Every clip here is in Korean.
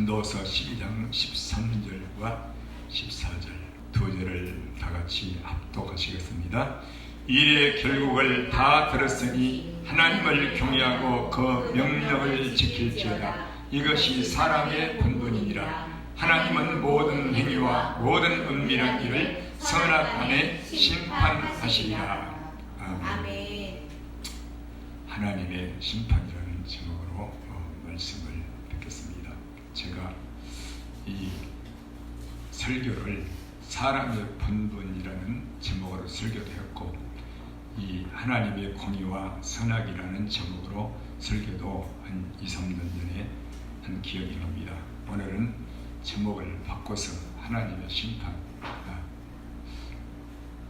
전도서 12장 13절과 14절 두 절을 다 같이 합독하시겠습니다. 이래 결국을 다 들었으니 하나님을 경외하고 그 명령을 지킬지어다. 이것이 사람의 본분이니라. 하나님은 모든 행위와 모든 은밀한 일을 선악간에 심판하시리라. 아멘. 하나님의 심판이라는 제목으로 말씀을 듣겠습니다. 제가 이 설교를 사람의 본분이라는 제목으로 설교도 했고, 이 하나님의 공의와 선악이라는 제목으로 설교도 한 2-3년 전에 한 기억이 납니다. 오늘은 제목을 바꿔서 하나님의 심판.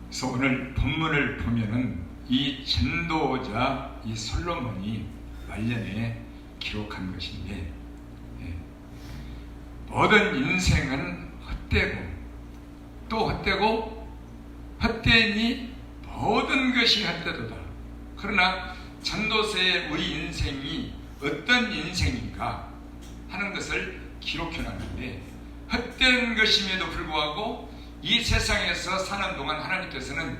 그래서 오늘 본문을 보면은 이 전도자 이 솔로몬이 말년에 기록한 것인데, 모든 인생은 헛되고 또 헛되고 헛되니 모든 것이 헛되도다. 그러나 전도서에 우리 인생이 어떤 인생인가 하는 것을 기록해 놨는데, 헛된 것임에도 불구하고 이 세상에서 사는 동안 하나님께서는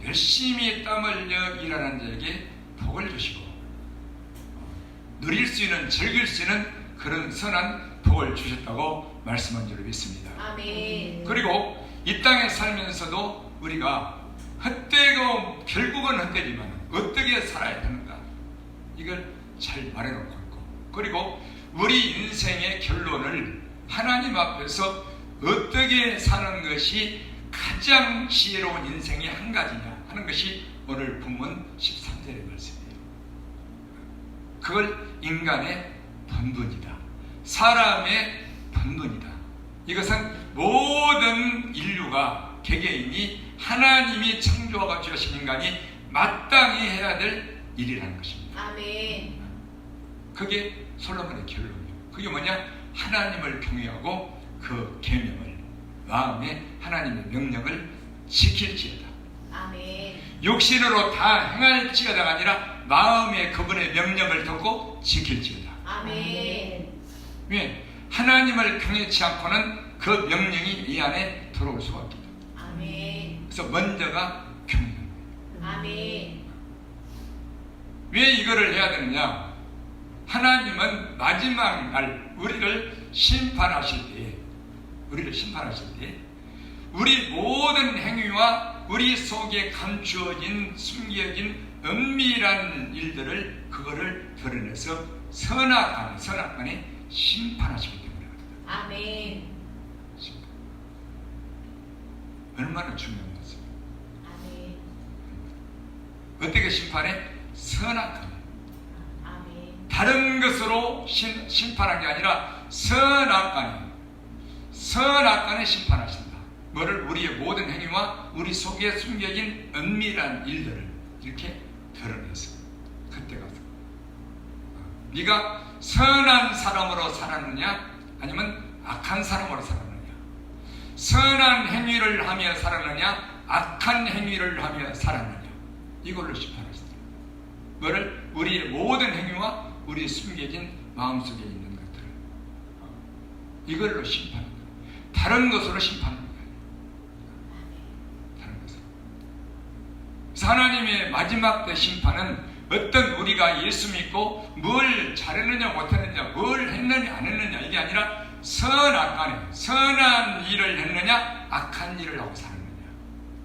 열심히 땀 흘려 일하는 자에게 복을 주시고 누릴 수 있는, 즐길 수 있는 그런 선한 복을 주셨다고 말씀한 줄로 믿습니다. 아멘. 그리고 이 땅에 살면서도 우리가 헛되고 결국은 헛되지만 어떻게 살아야 되는가, 이걸 잘 말해놓고 있고, 그리고 우리 인생의 결론을 하나님 앞에서 어떻게 사는 것이 가장 지혜로운 인생의 한 가지냐 하는 것이 오늘 본문 13절의 말씀이에요. 그걸 인간의 본분이다, 사람의 본분이다. 이것은 모든 인류가, 개개인이 하나님이 창조하고 주신 인간이 마땅히 해야 될 일이라는 것입니다. 아멘. 그게 솔로몬의 결론이에요. 그게 뭐냐? 하나님을 경외하고 그 계명을, 마음에 하나님의 명령을 지킬지어다. 아멘. 육신으로 다 행할지어다가 아니라 마음에 그분의 명령을 듣고 지킬지어다. 아멘. 왜? 하나님을 경외치 않고는 그 명령이 이 안에 들어올 수가 없다. 아멘. 그래서 먼저가 경외. 아멘. 왜 이거를 해야 되느냐? 하나님은 마지막 날 우리를 심판하실 때, 우리 모든 행위와 우리 속에 감추어진, 숨겨진 은밀한 일들을, 그거를 드러내서 선악간에 심판하시기 때문에. 아멘. 얼마나 중요한 것입니까? 아멘. 어떻게 심판해? 선악간에. 아멘. 다른 것으로 심판한 게 아니라 선악간에 심판하신다. 뭐를? 우리의 모든 행위와 우리 속에 숨겨진 은밀한 일들을 이렇게 드러내서, 그때 가서 네가 선한 사람으로 살았느냐 아니면 악한 사람으로 살았느냐, 선한 행위를 하며 살았느냐 악한 행위를 하며 살았느냐, 이걸로 심판하신다. 뭐를? 우리의 모든 행위와 우리 숨겨진 마음속에 있는 것들을 이걸로 심판한다. 다른 것으로 심판하는 거예요. 다른 것으로. 그래서 하나님의 마지막 때 심판은 어떤 우리가 예수 믿고 뭘 잘했느냐 못했느냐, 뭘 했느냐 안 했느냐, 이게 아니라 선악간에 선한 일을 했느냐 악한 일을 하고 살았느냐.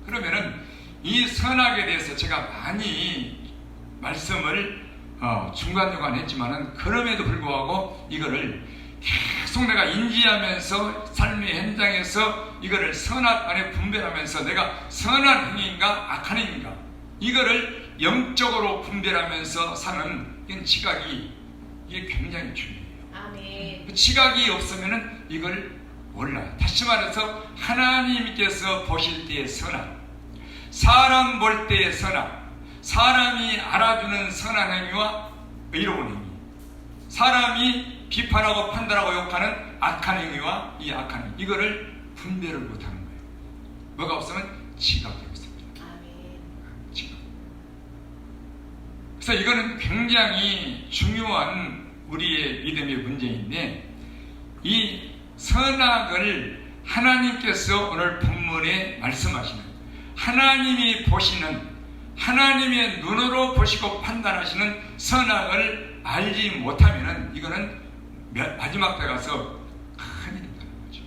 그러면은 이 선악에 대해서 제가 많이 말씀을 중간중간 했지만은, 그럼에도 불구하고 이거를 계속 내가 인지하면서 삶의 현장에서 이거를 선악간에 분별하면서 내가 선한 행위인가 악한 행위인가, 이거를 영적으로 분별하면서 사는 이 지각이, 이게 굉장히 중요해요. 아멘. 그 지각이 없으면은 이걸 몰라요. 다시 말해서 하나님께서 보실 때의 선악, 사람 볼 때의 선악, 사람이 알아주는 선한 행위와 의로운 행위, 사람이 비판하고 판단하고 욕하는 악한 행위와 이 악한 행위, 이거를 분별을 못하는 거예요. 뭐가 없으면 지각이 없습니다. 아멘. 지각. 그래서 이거는 굉장히 중요한 우리의 믿음의 문제인데, 이 선악을 하나님께서 오늘 본문에 말씀하시는, 하나님이 보시는, 하나님의 눈으로 보시고 판단하시는 선악을 알지 못하면은 이거는 마지막 때 가서 큰일이라는 거죠.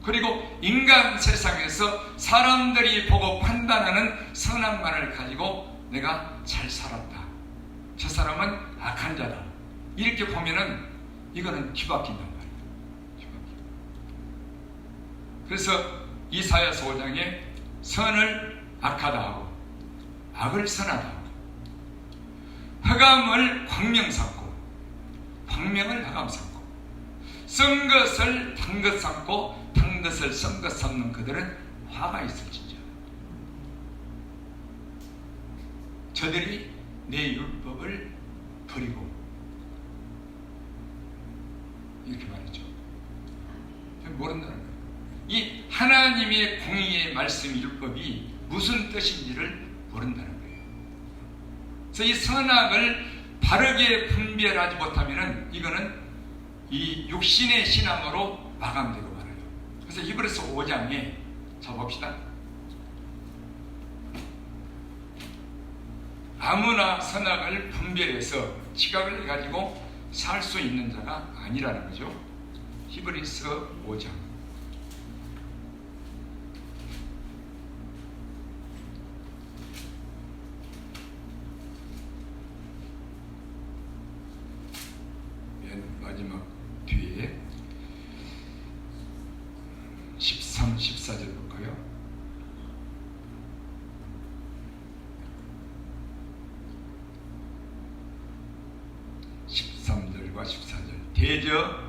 그리고 인간 세상에서 사람들이 보고 판단하는 선악만을 가지고 내가 잘 살았다, 저 사람은 악한 자다, 이렇게 보면은 이거는 뒤바뀐단 말이에요. 그래서 이사야서 5장에 선을 악하다 하고 악을 선하다 하고, 흑암을 광명 삼고 광명을 흑암 삼고, 쓴 것을 단 것 삼고 단 것을 쓴 것 삼는 그들은 화가 있을지니라. 저들이 내 율법을 버리고, 이렇게 말했죠. 모른다는 거예요. 이 하나님의 공의의 말씀, 율법이 무슨 뜻인지를 모른다는 거예요. 그래서 이 선악을 바르게 분별하지 못하면은 이거는 이 육신의 신앙으로 마감되고 말아요. 그래서 히브리서 5장에 자 봅시다. 아무나 선악을 분별해서 지각을 가지고 살 수 있는 자가 아니라는 거죠. 히브리서 5장. 맨 마지막 뒤에 13, 14절 볼까요? 과 14절. 대저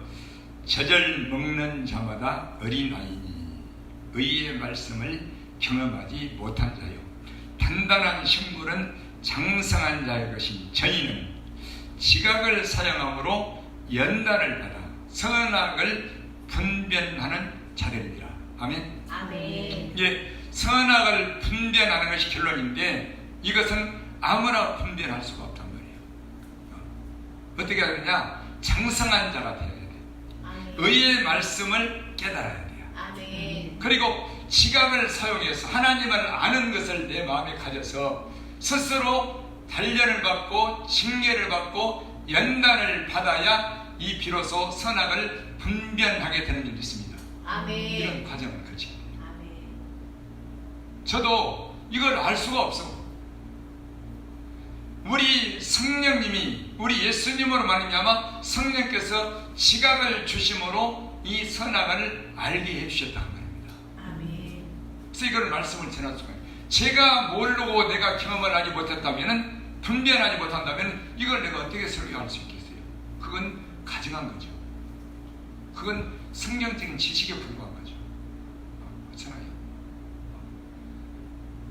젖을 먹는 자마다 어린아이니 의의 말씀을 경험하지 못한 자요, 단단한 식물은 장성한 자의 것이니 저희는 지각을 사용함으로 연단을 받아 선악을 분별하는 자들이니라. 아멘. 아멘. 예, 선악을 분별하는 것이 결론인데 이것은 아무나 분별할 수가 없단 말이에요. 어떻게 해야 되냐? 장성한 자가 되어야 돼. 아멘. 의의 말씀을 깨달아야 돼요. 아멘. 그리고 지각을 사용해서 하나님을 아는 것을 내 마음에 가져서 스스로 단련을 받고 징계를 받고 연단을 받아야 이 비로소 선악을 분별하게 되는 일이 있습니다. 아멘. 이런 과정을 거쳐야 돼요. 아멘. 저도 이걸 알 수가 없어. 우리 성령님이, 우리 예수님으로 말미암아 성령께서 지각을 주심으로 이 선악을 알게 해주셨다는 말입니다. 아멘. 그래서 이걸 말씀을 전할 수가 있어요. 제가 모르고 내가 경험을 하지 못했다면, 분별하지 못한다면 이걸 내가 어떻게 설교할 수 있겠어요? 그건 가증한 거죠. 그건 성경적인 지식에 불과한 거죠. 그렇잖아요.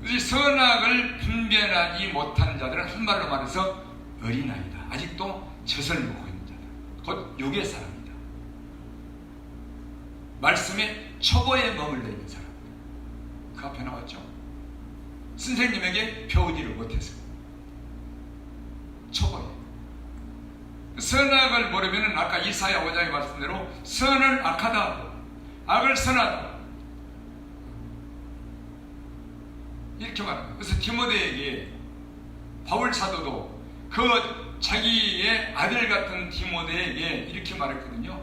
이 선악을 분별하지 못한 자들은 한말로 말해서 어린아이다. 아직도 젖을 먹고 있는 자다. 곧 육의 사람이다. 말씀의 초보에 머물러 있는 사람이다. 그 앞에 나왔죠. 선생님에게 배우지를 못해서 초보에. 선악을 모르면 아까 이사야 5장의 말씀대로 선을 악하다 하고 악을 선하다 이렇게 말합니다. 그래서 디모데에게 바울 사도도 그 자기의 아들 같은 디모데에게 이렇게 말했거든요.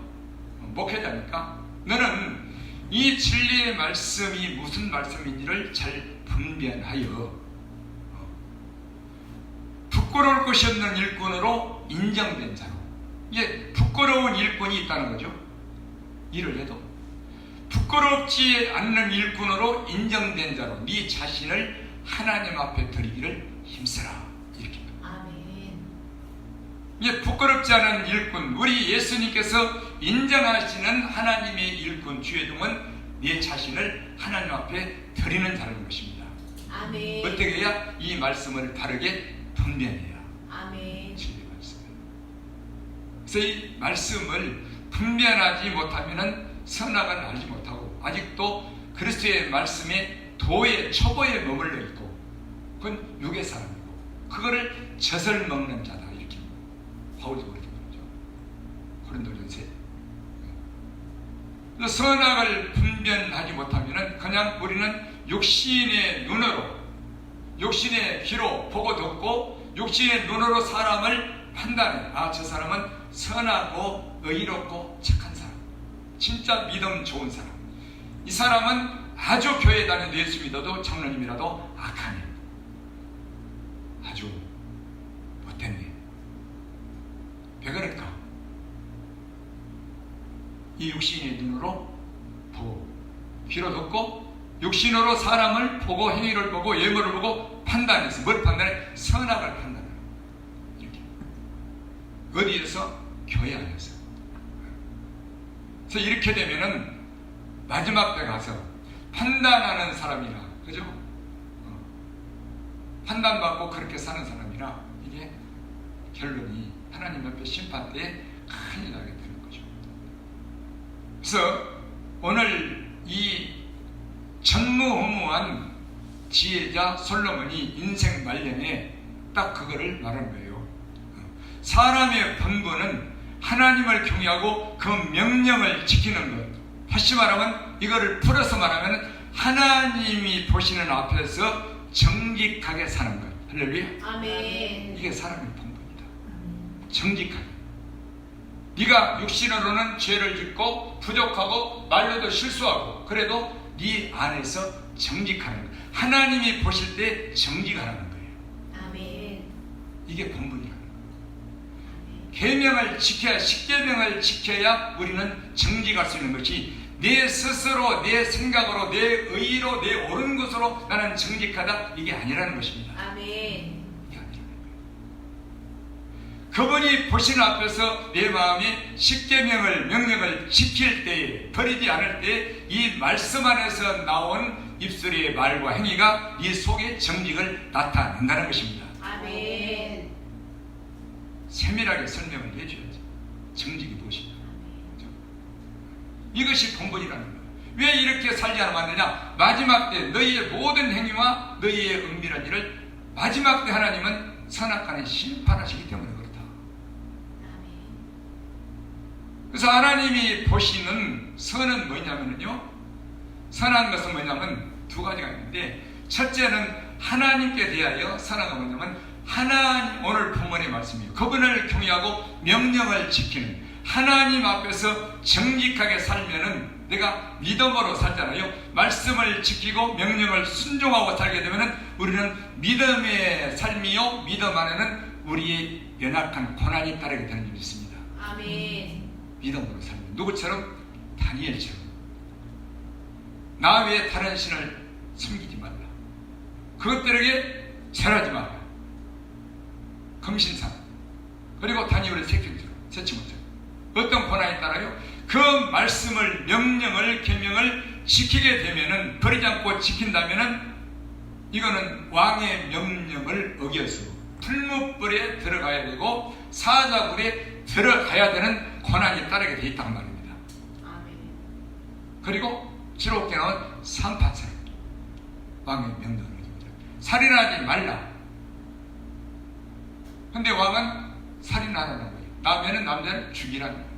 목회자니까 너는 이 진리의 말씀이 무슨 말씀인지를 잘 분별하여 부끄러울 것이 없는 일꾼으로 인정된 자로, 이게 부끄러운 일꾼이 있다는 거죠. 일을 해도 부끄럽지 않는 일꾼으로 인정된 자로 네 자신을 하나님 앞에 드리기를 힘쓰라. 이렇게. 아멘. 이게 부끄럽지 않은 일꾼, 우리 예수님께서 인정하시는 하나님의 일꾼 주의동은 네 자신을 하나님 앞에 드리는 자라는 것입니다. 아멘. 어떻게 해야 이 말씀을 바르게 분별해야. 아멘. 진리 말씀. 그래서 이 말씀을 분별하지 못하면은 선악을 알지 못하고 아직도 그리스도의 말씀에 도의 초보에 머물러 있고, 그건 육의 사람이고 그거를 젖을 먹는 자다. 이렇게 바울이 그렇게 말하죠. 고린도전서 선악을 분별하지 못하면 그냥 우리는 육신의 눈으로, 육신의 귀로 보고 듣고 육신의 눈으로 사람을 판단해. 아, 저 사람은 선하고 의롭고 착한 사람, 진짜 믿음 좋은 사람, 이 사람은 아주 교회 다니는 예수 믿어도 장로님이라도 악하네, 아주 못됐네. 왜 그럴까? 이 육신의 눈으로 보고 귀로 듣고 육신으로 사람을 보고 행위를 보고 외모를 보고 판단해서 뭘 판단해? 선악을 판단해. 이렇게. 어디에서? 교회 안에서. 그래서 이렇게 되면은 마지막 때 가서 판단하는 사람이라, 그죠? 판단받고 그렇게 사는 사람이라 이게 결론이 하나님 앞에 심판 때에 큰일 나게 되는 거죠. 그래서 오늘 이 전무후무한 지혜자 솔로몬이 인생 말년에 딱 그거를 말한 거예요. 사람의 본분은 하나님을 경외하고 그 명령을 지키는 것. 다시 말하면 이거를 풀어서 말하면 하나님이 보시는 앞에서 정직하게 사는 것. 할렐루야. 아멘. 이게 사람의 본분이다. 정직하게. 네가 육신으로는 죄를 짓고 부족하고 말로도 실수하고 그래도 네 안에서 정직하는 것. 하나님이 보실 때 정직하라는 거예요. 아멘. 이게 본분이라는 거예요. 계명을 지켜야, 십계명을 지켜야 우리는 정직할 수 있는 것이, 내 스스로 내 생각으로 내 의로 내 옳은 것으로 나는 정직하다, 이게 아니라는 것입니다. 아멘. 이게 아니라는 거예요. 그분이 보시는 앞에서 내 마음이 십계명을 명령을 지킬 때에, 버리지 않을 때에 이 말씀 안에서 나온 입술의 말과 행위가 네 속에 정직을 나타낸다는 것입니다. 아멘. 세밀하게 설명을 해줘야지. 정직이 무엇이냐. 이것이 본분이라는 거예요. 왜 이렇게 살지 않았느냐? 마지막 때 너희의 모든 행위와 너희의 은밀한 일을 마지막 때 하나님은 선악간에 심판하시기 때문에 그렇다. 그래서 하나님이 보시는 선은 뭐냐면요, 선한 것은 뭐냐면 두 가지가 있는데, 첫째는 하나님께 대하여 선한 건 뭐냐면 하나님, 오늘 본문의 말씀이에요. 그분을 경외하고 명령을 지키는, 하나님 앞에서 정직하게 살면은 내가 믿음으로 살잖아요. 말씀을 지키고 명령을 순종하고 살게 되면은 우리는 믿음의 삶이요, 믿음 안에는 우리의 연약한 고난이 따르게 되는 일이 있습니다. 아멘. 믿음으로 살면 누구처럼? 다니엘처럼. 나 외에 다른 신을 섬기지 말라. 그것들에게 절하지 마라. 금신상, 그리고 다니엘의 세치 못해. 어떤 고난이 따라요? 그 말씀을, 명령을, 계명을 지키게 되면은, 버리지 않고 지킨다면은 이거는 왕의 명령을 어겨서 풀무불에 들어가야 되고 사자굴에 들어가야 되는 고난이 따르게 돼 있단 말입니다. 아멘. 그리고 지옥에 나온 상판처럼 왕의 명령을 어깁니다. 살인하지 말라. 근데 왕은 살인하라는 거예요. 남에는 남자를 죽이라는 거예요.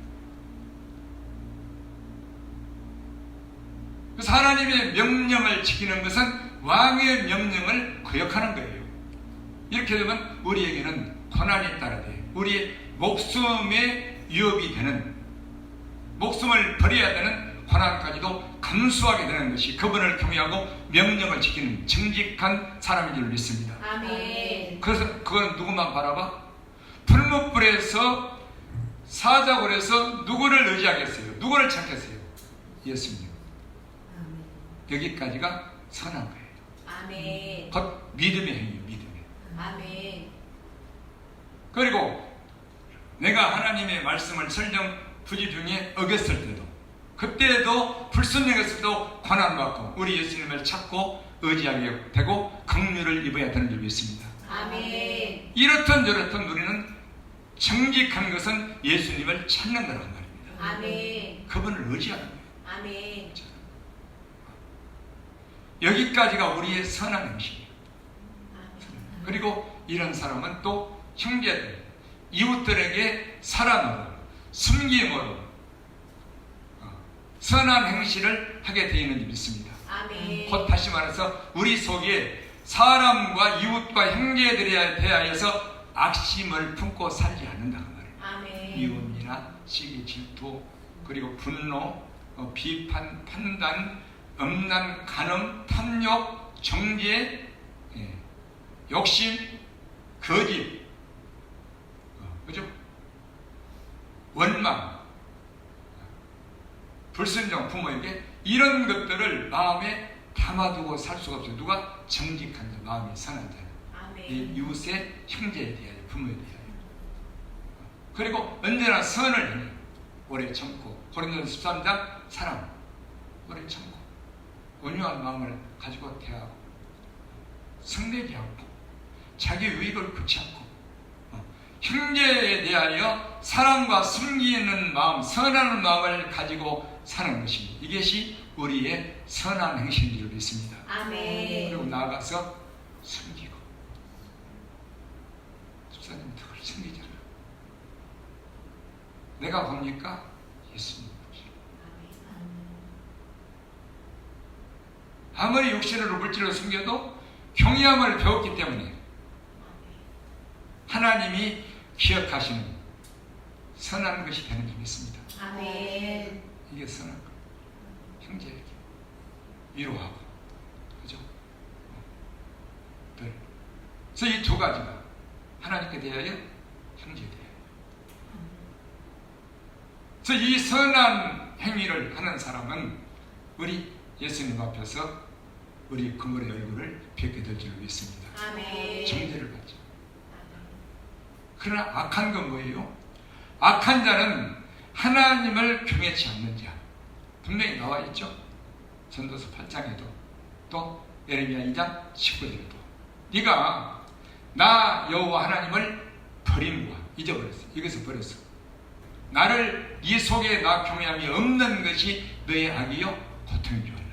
그래서 하나님의 명령을 지키는 것은 왕의 명령을 거역하는 거예요. 이렇게 되면 우리에게는 고난이 따르되 우리의 목숨에 위협이 되는, 목숨을 버려야 되는 고난까지도 감수하게 되는 것이 그분을 경외하고 명령을 지키는 정직한 사람인 줄 믿습니다. 아멘. 그래서 그건 누구만 바라봐? 풀무불에서 사자굴에서 누구를 의지하겠어요? 누구를 찾겠어요? 예수님. 여기까지가 선한 거예요. 아멘. 곧 믿음의 행위예요. 믿음의. 아멘. 그리고 내가 하나님의 말씀을 설령 부지 중에 어겼을 때도, 그때도 불순종했을 때도 고난받고 우리 예수님을 찾고 의지하게 되고 긍휼을 입어야 되는 줄 믿습니다. 아멘. 이렇든 저렇든 우리는 정직한 것은 예수님을 찾는 거란 말입니다. 아멘. 그분을 의지하는 거예요. 아멘. 여기까지가 우리의 선한 행실이에요. 그리고 이런 사람은 또 형제들, 이웃들에게 사랑으로, 숨김으로, 선한 행실을 하게 되어 있는지 믿습니다. 아멘. 곧 다시 말해서 우리 속에 사람과 이웃과 형제들에 대하여서 악심을 품고 살지 않는다 그 말이에요. 아멘. 미움이나 시기, 질투, 그리고 분노, 비판, 판단, 음란, 간음, 탐욕, 정죄, 욕심, 거짓, 그죠? 원망, 불순종, 부모에게 이런 것들을 마음에 담아두고 살 수가 없어요. 누가? 정직한 자, 마음이 선한 자, 아멘. 이웃의 형제에 대하여, 부모에 대하여. 그리고 언제나 선을 행해 오래 참고, 고린도서 13장 사랑, 오래 참고 온유한 마음을 가지고 대하고, 성내지 않고 자기 유익을 굳지 않고 형제에 대하여 사랑과 숨기는 마음, 선한 마음을 가지고 사는 것입니다. 이것이 우리의 선한 행실인 줄 믿습니다. 아멘. 그리고 나아가서 숨기고, 집사님 그걸 숨기잖아. 내가 봅니까? 예수님. 아무리 육신으로 물질로 숨겨도 경외함을 배웠기 때문에 하나님이 기억하시는 선한 것이 되는 줄 믿습니다. 아멘. 이게 선한 것. 형제에게 위로하고, 그죠? 그래서 이 두 가지가 하나님께 대하여, 형제에 대하여. 그래서 이 선한 행위를 하는 사람은 우리 예수님 앞에서 우리 그물의 얼굴을 뵙게 될 줄 믿습니다. 아멘. 정죄를 받죠. 그러나 악한 건 뭐예요? 악한 자는 하나님을 경외치 않는 자. 분명히 나와 있죠. 전도서 8장에도 또 예레미야 2장 19절에도 네가 나 여호와 하나님을 버림과 잊어버렸어. 이것을 버렸어. 나를 네 속에 나 경외함이 없는 것이 너의 악이요 고통인 줄 알라.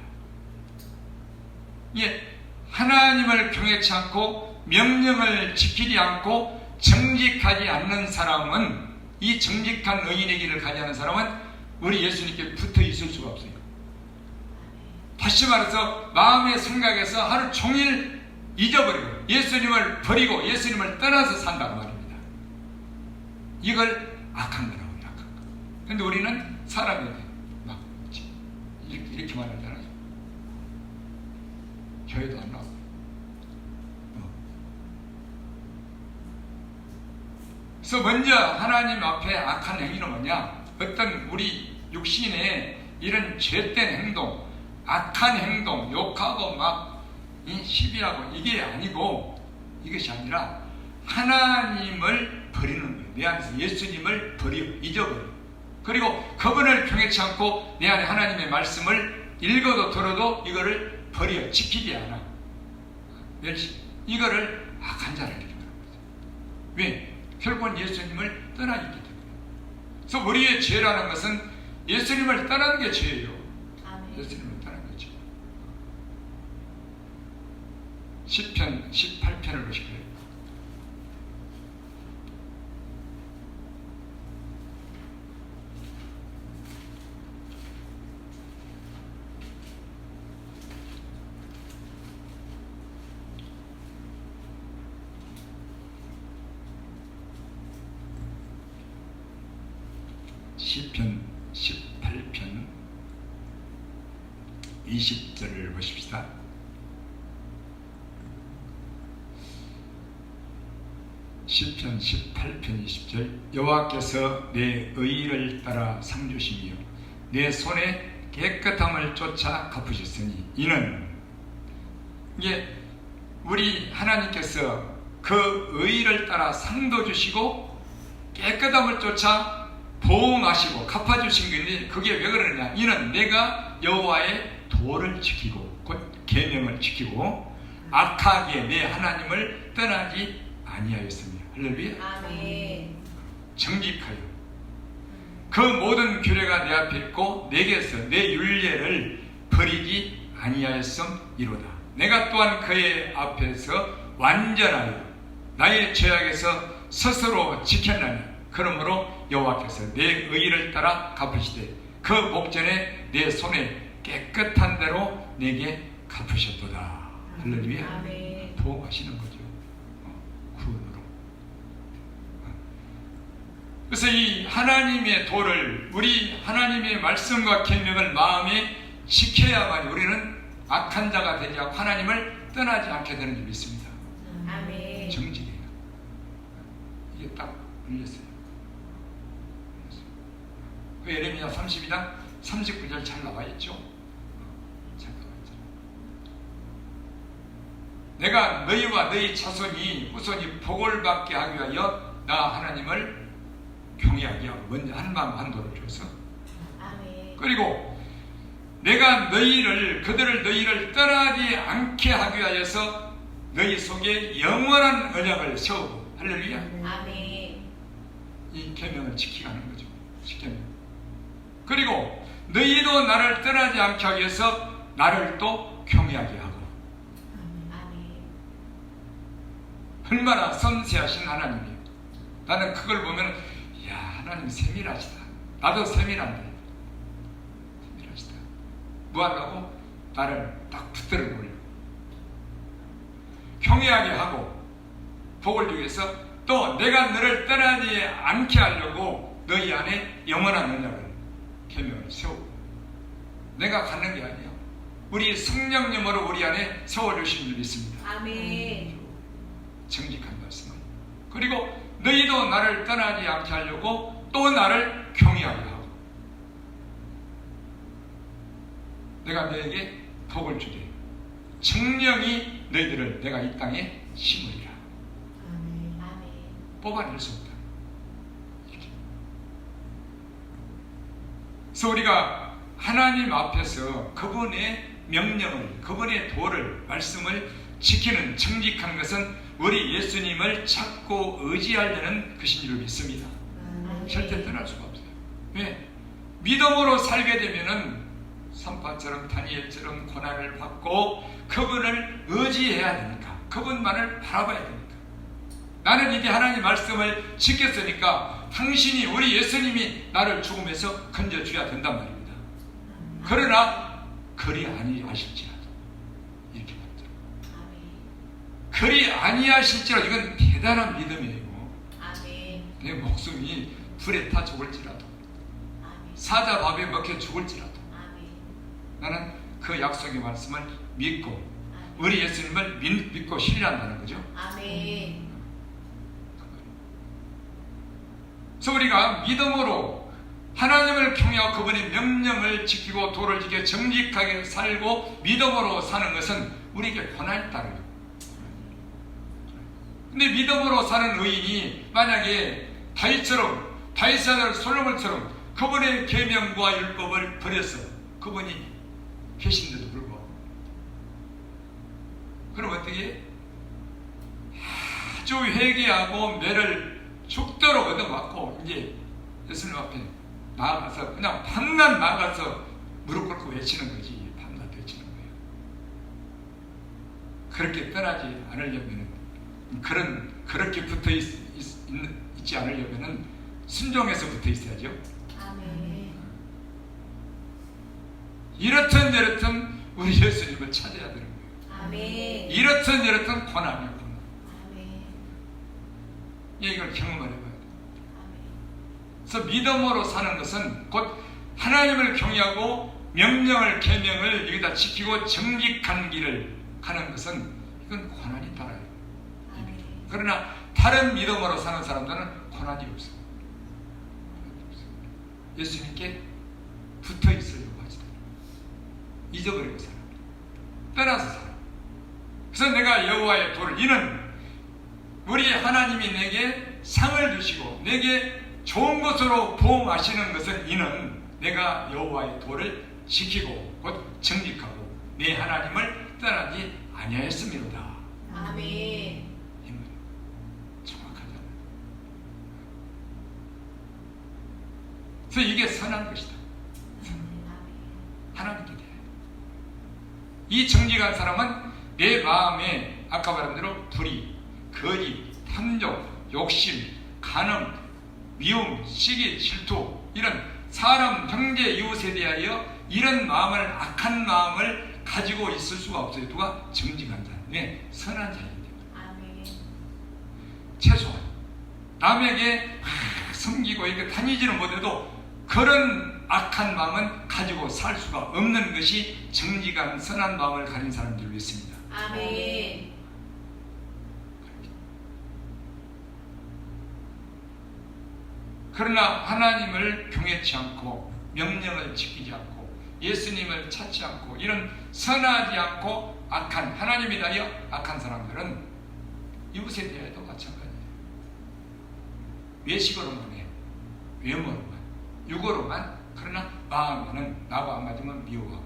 예, 하나님을 경외치 않고 명령을 지키지 않고 정직하지 않는 사람은, 이 정직한 의인의 길을 가지 않는 사람은 우리 예수님께 붙어 있을 수가 없어요. 다시 말해서 마음의 생각에서 하루 종일 잊어버리고 예수님을 버리고 예수님을 떠나서 산다고 말입니다. 이걸 악한 거라고 해요. 악한 거. 근데 우리는 사람이 막 이렇게 말하잖아요. 교회도 안 나오고. 그래서 먼저 하나님 앞에 악한 행위는 뭐냐? 어떤 우리 육신의 이런 죄된 행동, 악한 행동, 욕하고 막 시비하고 이게 아니고, 이것이 아니라 하나님을 버리는 거예요. 내 안에서 예수님을 잊어버려. 그리고 그분을 경외치 않고 내 안에 하나님의 말씀을 읽어도 들어도 이거를 버려, 지키지 않아. 멸시. 이거를 악한 자라 이렇게 말하는 거죠. 왜? 결국은 예수님을 떠나 있기 때문에. 그래서 우리의 죄라는 것은 예수님을 떠나는 게 죄예요. 아멘. 예수님을 떠나는 거죠. 시편 18편을 보실까요? 시편 18편 20절을 보십시다. 시편 18편 20절. 여호와께서 내 의를 따라 상 주시며 내 손에 깨끗함을 쫓아 갚으셨으니, 이는 이게 우리 하나님께서 그 의를 따라 상도 주시고 깨끗함을 쫓아 보호하시고 갚아주신 것인데, 그게 왜 그러느냐? 이는 내가 여호와의 도를 지키고 곧 계명을 지키고 악하게 내 하나님을 떠나지 아니하였습니다. 할렐루야. 아멘. 정직하여 그 모든 규례가 내 앞에 있고 내게서 내 율례를 버리지 아니하였음이로다. 내가 또한 그의 앞에서 완전하여 나의 죄악에서 스스로 지켰나니, 그러므로 여호와께서 내 의를 따라 갚으시되 그 목전에 내 손에 깨끗한 대로 내게 갚으셨도다. 할렐루야. 아멘. 보호하시는 거죠. 구원으로. 그래서 이 하나님의 도를, 우리 하나님의 말씀과 계명을 마음에 지켜야만 우리는 악한 자가 되지 않고 하나님을 떠나지 않게 되는 줄 믿습니다. 아멘. 정직해요. 이게 딱 걸렸어요. 그 예레미야 32장 39절 잘 나와 있죠? 잘 나와 있죠. 내가 너희와 너희 자손이 후손이 복을 받게 하기 위하여 나 하나님을 경외하게 하고 먼저 한마음 한도를 줘서, 아멘. 그리고 내가 그들을 너희를 떠나지 않게 하기 위하여서 너희 속에 영원한 언약을 세우고, 할렐루야. 아멘. 이 계명을 지키는 거죠. 십계명. 그리고 너희도 나를 떠나지 않게 하기 위해서 나를 또 경외하게 하고. 아멘. 얼마나 섬세하신 하나님이에요. 나는 그걸 보면 야, 하나님 세밀하시다. 나도 세밀한데. 세밀하시다. 뭐 하려고? 나를 딱 붙들어 놓으려고. 경외하게 하고 복을 주기 위해서 또 내가 너를 떠나지 않게 하려고 너희 안에 영원한 언약을, 계명을 세우고. 내가 갖는 게 아니야. 우리 성령님으로 우리 안에 세워주신 줄 믿습니다. 아멘. 정직한 말씀을. 그리고 너희도 나를 떠나지 않게 하려고 또 나를 경외하게 하고 내가 너에게 복을 주되 정령이 너희들을 내가 이 땅에 심으리라. 아멘. 뽑아낼 수 없다. 이렇게. 그래서 우리가 하나님 앞에서 그분의 명령을, 그분의 도를, 말씀을 지키는 정직한 것은 우리 예수님을 찾고 의지하려는 것인 줄 믿습니다. 아멘. 절대 떠날 수가 없어요. 왜? 믿음으로 살게 되면은 산파처럼 다니엘처럼 고난을 받고 그분을 의지해야 되니까, 그분만을 바라봐야 되니까. 나는 이제 하나님 말씀을 지켰으니까 당신이, 우리 예수님이 나를 죽음에서 건져줘야 된단 말입니다. 그러나 그리 아니하실지라도, 이렇게 말합니다. 아멘. 그리 아니하실지라도, 이건 대단한 믿음이에요. 아멘. 내 목숨이 불에 타 죽을지라도, 아멘. 사자밥에 먹혀 죽을지라도 아멘. 나는 그 약속의 말씀을 믿고 아멘. 우리 예수님을 믿고 신뢰한다는 거죠. 아멘. 그래서 우리가 믿음으로 하나님을 경외하고 그분의 명령을 지키고 도를 지켜 정직하게 살고 믿음으로 사는 것은 우리에게 고난이 따르요. 근데 믿음으로 사는 의인이 만약에 다윗처럼, 다윗의 아들 솔로몬처럼 그분의 계명과 율법을 버려서 그분이 계신데도 불구하고, 그럼 어떻게 해? 아주 회개하고 매를 죽도록 얻어맞고 이제 예수님 앞에 나아가서 그냥 밤낮 나아가서 무릎 꿇고 외치는 거지. 밤낮 외치는 거예요. 그렇게 떠나지 않으려면, 그렇게 붙어 있지 않으려면 순종해서 붙어 있어야죠. 아멘. 이렇든 저렇든 우리 예수님을 찾아야 되는 거예요. 아멘. 이렇든 저렇든 고난이에요. 고난. 아멘. 이걸 경험을 해봐야 돼요. 아멘. 그래서 믿음으로 사는 것은 곧 하나님을 경외하고 명령을, 계명을 여기다 지키고 정직한 길을 가는 것은 이건 고난이 따라요. 아멘. 그러나 다른 믿음으로 사는 사람들은 고난이 없어요. 예수님께 붙어 있으려고 하지. 잊어버리고 살아. 떠나서 살아. 그래서 내가 여호와의 도를, 이는 우리 하나님이 내게 상을 주시고 내게 좋은 것으로 보험하시는 것은, 이는 내가 여호와의 도를 지키고 곧 정직하고 내 하나님을 떠나지 아니하였음이로다. 아멘. 힘을 정확하잖아요. 그래서 이게 선한 것이다. 하나님께 대해. 이 정직한 사람은 내 마음에 아까 말한 대로 불의, 거짓, 탐욕, 욕심, 간음, 미움, 시기, 질투, 이런 사람, 형제, 이웃에 대하여 이런 마음을, 악한 마음을 가지고 있을 수가 없어요. 누가? 정직한 자. 네, 선한 자이기 때문에. 아멘. 최소한 남에게 섬기고 이렇게 다니지는 못해도 그런 악한 마음은 가지고 살 수가 없는 것이 정직한 선한 마음을 가진 사람들로 있습니다. 아멘. 그러나 하나님을 경외치 않고 명령을 지키지 않고 예수님을 찾지 않고 이런 선하지 않고 악한, 하나님에 대하여 악한 사람들은 이웃에 대하여도 마찬가지예요. 외식으로만 해, 외모로만, 육으로만. 그러나 마음에는 나와 안 맞으면 미워하고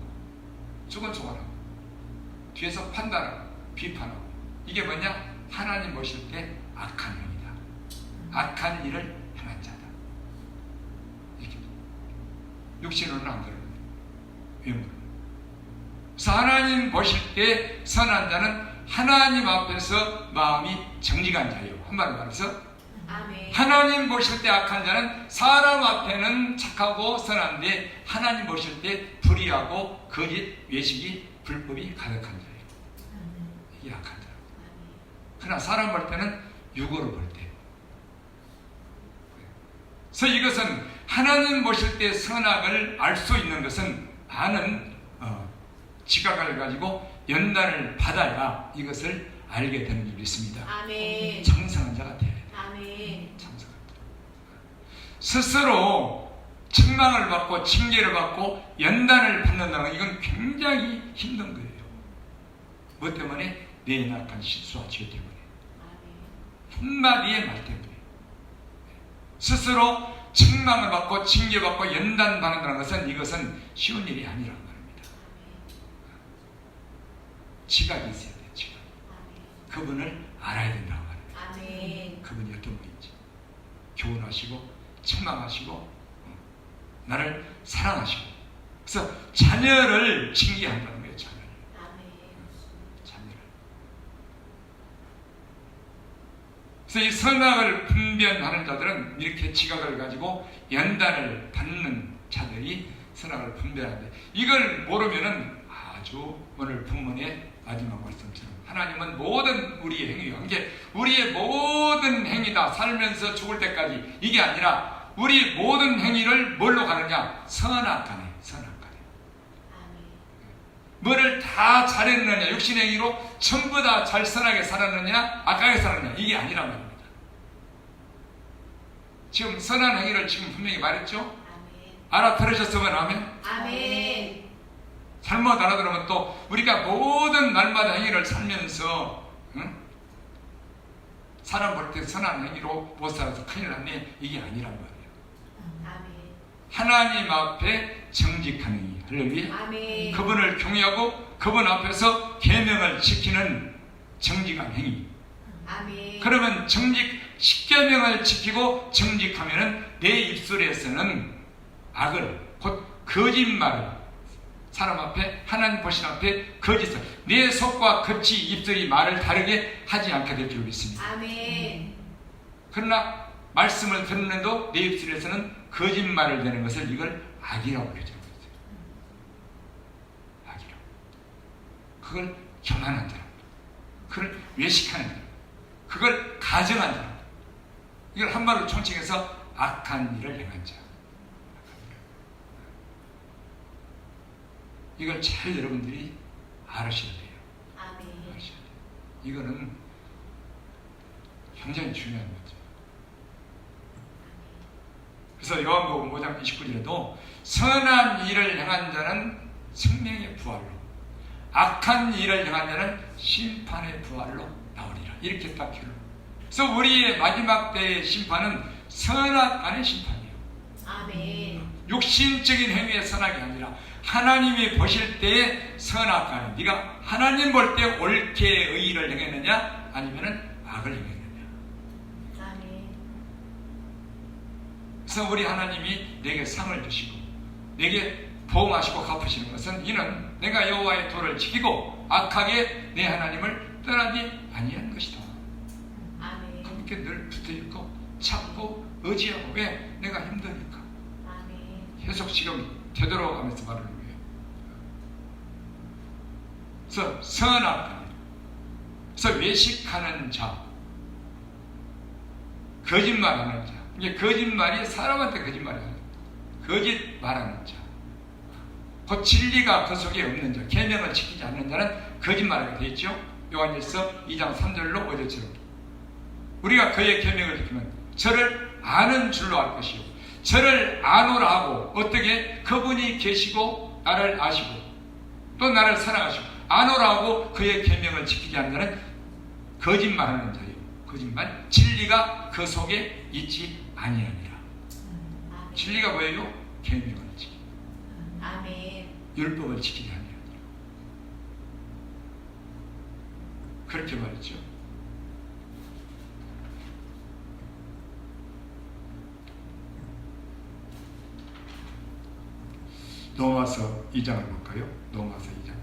수근수근하고 뒤에서 판단하고 비판하고. 이게 뭐냐? 하나님 보실 때 악한 행위다. 악한 일을 행한 자다. 이렇게. 육신으로는 안 그러는데 외모로. 그래서 하나님 보실 때 선한 자는 하나님 앞에서 마음이 정직한 자예요. 한마디로 말해서 아멘. 하나님 보실 때 악한 자는 사람 앞에는 착하고 선한데 하나님 보실 때 불의하고 거짓, 외식이, 불법이 가득한 자예요. 이게 악한 자. 그러나 사람 볼 때는 육으로 볼 때. 그래서 이것은 하나님 보실 때 선악을 알 수 있는 것은 많은 지각을 가지고 연단을 받아야 이것을 알게 되는 줄이 있습니다. 아멘. 정상한 자가 되어야 돼요. 아멘. 정상한 자. 스스로 책망을 받고 징계를 받고 연단을 받는다는 건 이건 굉장히 힘든 거예요. 뭐 때문에? 내 악한 실수와 죄 때문에. 한마디의 말 때문에. 스스로 책망을 받고 징계받고 연단받는다는 것은 이것은 쉬운 일이 아니란 말입니다. 지각이 있어야 돼요. 지각. 그분을 알아야 된다고 말입니다. 아멘. 그분이 어떤 분인지 교훈하시고 책망하시고 나를 사랑하시고. 그래서 자녀를 징계한다는 거예요. 자녀를. 그래서 이 선악을 분별하는 자들은 이렇게 지각을 가지고 연단을 받는 자들이 선악을 분별하는데, 이걸 모르면은 아주 오늘 본문의 마지막 말씀처럼 하나님은 모든 우리의 행위와 함께 우리의 모든 행위 다 살면서 죽을 때까지, 이게 아니라 우리 모든 행위를 뭘로 가느냐? 선악간에. 선악간에. 뭐를 다 잘했느냐? 육신의 행위로 전부 다 잘 선하게 살았느냐? 악하게 살았느냐? 이게 아니란 말입니다. 지금 선한 행위를 지금 분명히 말했죠? 아멘. 알아들으셨으면 아멘? 아멘. 잘못 알아들으면 또 우리가 모든 날마다 행위를 살면서 사람 볼 때 선한 행위로 못 살아서 큰일 났네, 이게 아니란 말이에요. 아멘. 하나님 앞에 정직한 행위, 할렐루야. 아멘. 그분을 경외하고 그분 앞에서 계명을 지키는 정직한 행위. 아멘. 그러면 십계명을 지키고 정직하면은 내 입술에서는 악을, 곧 거짓말을, 사람 앞에, 하나님 보신 앞에 거짓을, 내 속과 겉이 입술이 말을 다르게 하지 않게 될 줄 믿습니다. 아멘. 그러나 말씀을 듣는데도 내 입술에서는 거짓말을 내는 것을 이걸 악이라고 표현하고 있어요. 악이라고. 그걸 교만한 사람, 그걸 외식하는 사람, 그걸 가정한 사람, 이걸 한마디로 총칭해서 악한 일을 행한 자. 이걸 잘 여러분들이 알으셔야 돼요. 아멘. 알으셔야 돼요. 이거는 굉장히 중요한 거죠. 그래서 요한복음 5장 29절에도 선한 일을 행한 자는 생명의 부활로, 악한 일을 행한 자는 심판의 부활로 나오리라. 이렇게 딱 표현. 그래서 우리의 마지막 때의 심판은 선악간의 심판이에요. 아멘. 육신적인 행위의 선악이 아니라 하나님이 보실 때의 선악간에, 네가 하나님 볼 때 옳게 의의를 행했느냐 아니면은 악을 행했느냐. 아멘. 그래서 우리 하나님이 내게 상을 주시고 내게 보응하시고 갚으시는 것은 이는 내가 여호와의 도를 지키고 악하게 내 하나님을 떠나지 아니한 것이다. 아멘. 함께 늘 붙어있고 찾고 의지하고. 왜? 내가 힘드니까. 아멘. 계속 지금 되돌아가면서 말하는 거예요. 그래서 선악간, 그래서 외식하는 자, 거짓말하는 자. 이게 거짓말이 사람한테 거짓말이 아니에요. 거짓 말하는 자. 그 진리가 그 속에 없는 자, 계명을 지키지 않는 자는 거짓말하게 되어 있죠. 요한일서 2장 3절로 5절처럼 우리가 그의 계명을 지키면 저를 아는 줄로 알 것이요, 저를 아노라 하고, 어떻게 그분이 계시고 나를 아시고 또 나를 사랑하시고 아노라 하고 그의 계명을 지키지 않는 자는 거짓말하는 자예요. 거짓말. 진리가 그 속에 있지 아니하니라. 아멘. 진리가 뭐예요? 계명을 지키기, 아멘. 율법을 지키지 아니하니라. 그렇게 말했죠. 로마서 2장을 볼까요? 로마서 2장.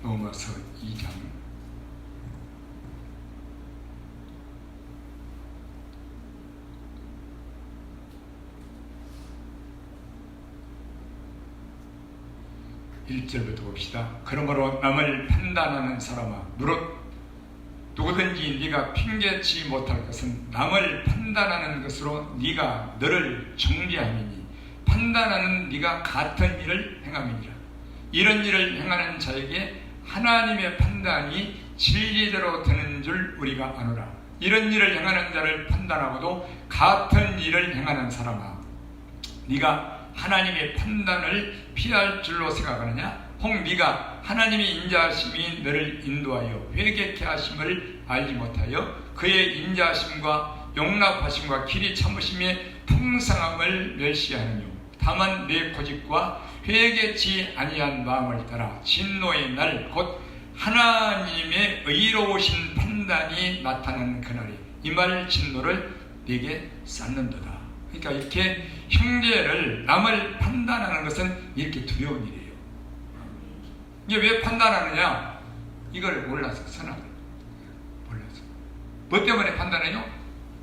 로마서 2장 1절부터 봅시다. 그러므로 남을 판단하는 사람아, 무릇 누구든지 네가 핑계치 못할 것은 남을 판단하는 것으로 네가 너를 정죄함이니 판단하는 네가 같은 일을 행함이니라. 이런 일을 행하는 자에게 하나님의 판단이 진리대로 되는 줄 우리가 아노라. 이런 일을 행하는 자를 판단하고도 같은 일을 행하는 사람아, 네가 하나님의 판단을 피할 줄로 생각하느냐? 혹 네가 하나님의 인자하심이 너를 인도하여 회개케 하심을 알지 못하여 그의 인자하심과 용납하심과 길이 참으심의 풍성함을 멸시하느뇨. 다만 내 고집과 회개치 아니한 마음을 따라 진노의 날 곧 하나님의 의로우신 판단이 나타나는 그날에 이 말 진노를 네게 쌓는도다. 그러니까 이렇게 형제를, 남을 판단하는 것은 이렇게 두려운 일이에요. 이게 왜 판단하느냐? 이걸 몰라서, 선악을 몰라서. 뭐 때문에 판단해요?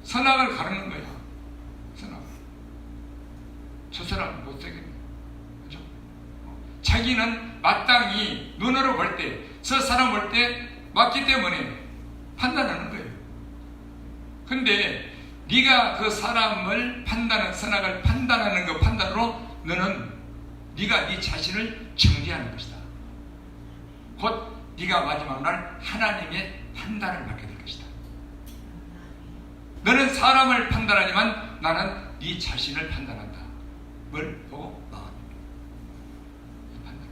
선악을 가르는 거야. 선악을. 저 사람 못되겠네, 그죠? 자기는 마땅히 눈으로 볼 때, 저 사람 볼 때 맞기 때문에 판단하는 거예요. 근데 네가 그 사람을 판단하는, 선악을 판단하는 그 판단으로 너는 네가 네 자신을 정죄하는 것이다. 곧 네가 마지막 날 하나님의 판단을 받게 될 것이다. 너는 사람을 판단하지만 나는 네 자신을 판단한다. 뭘 보고? 마음. 판단.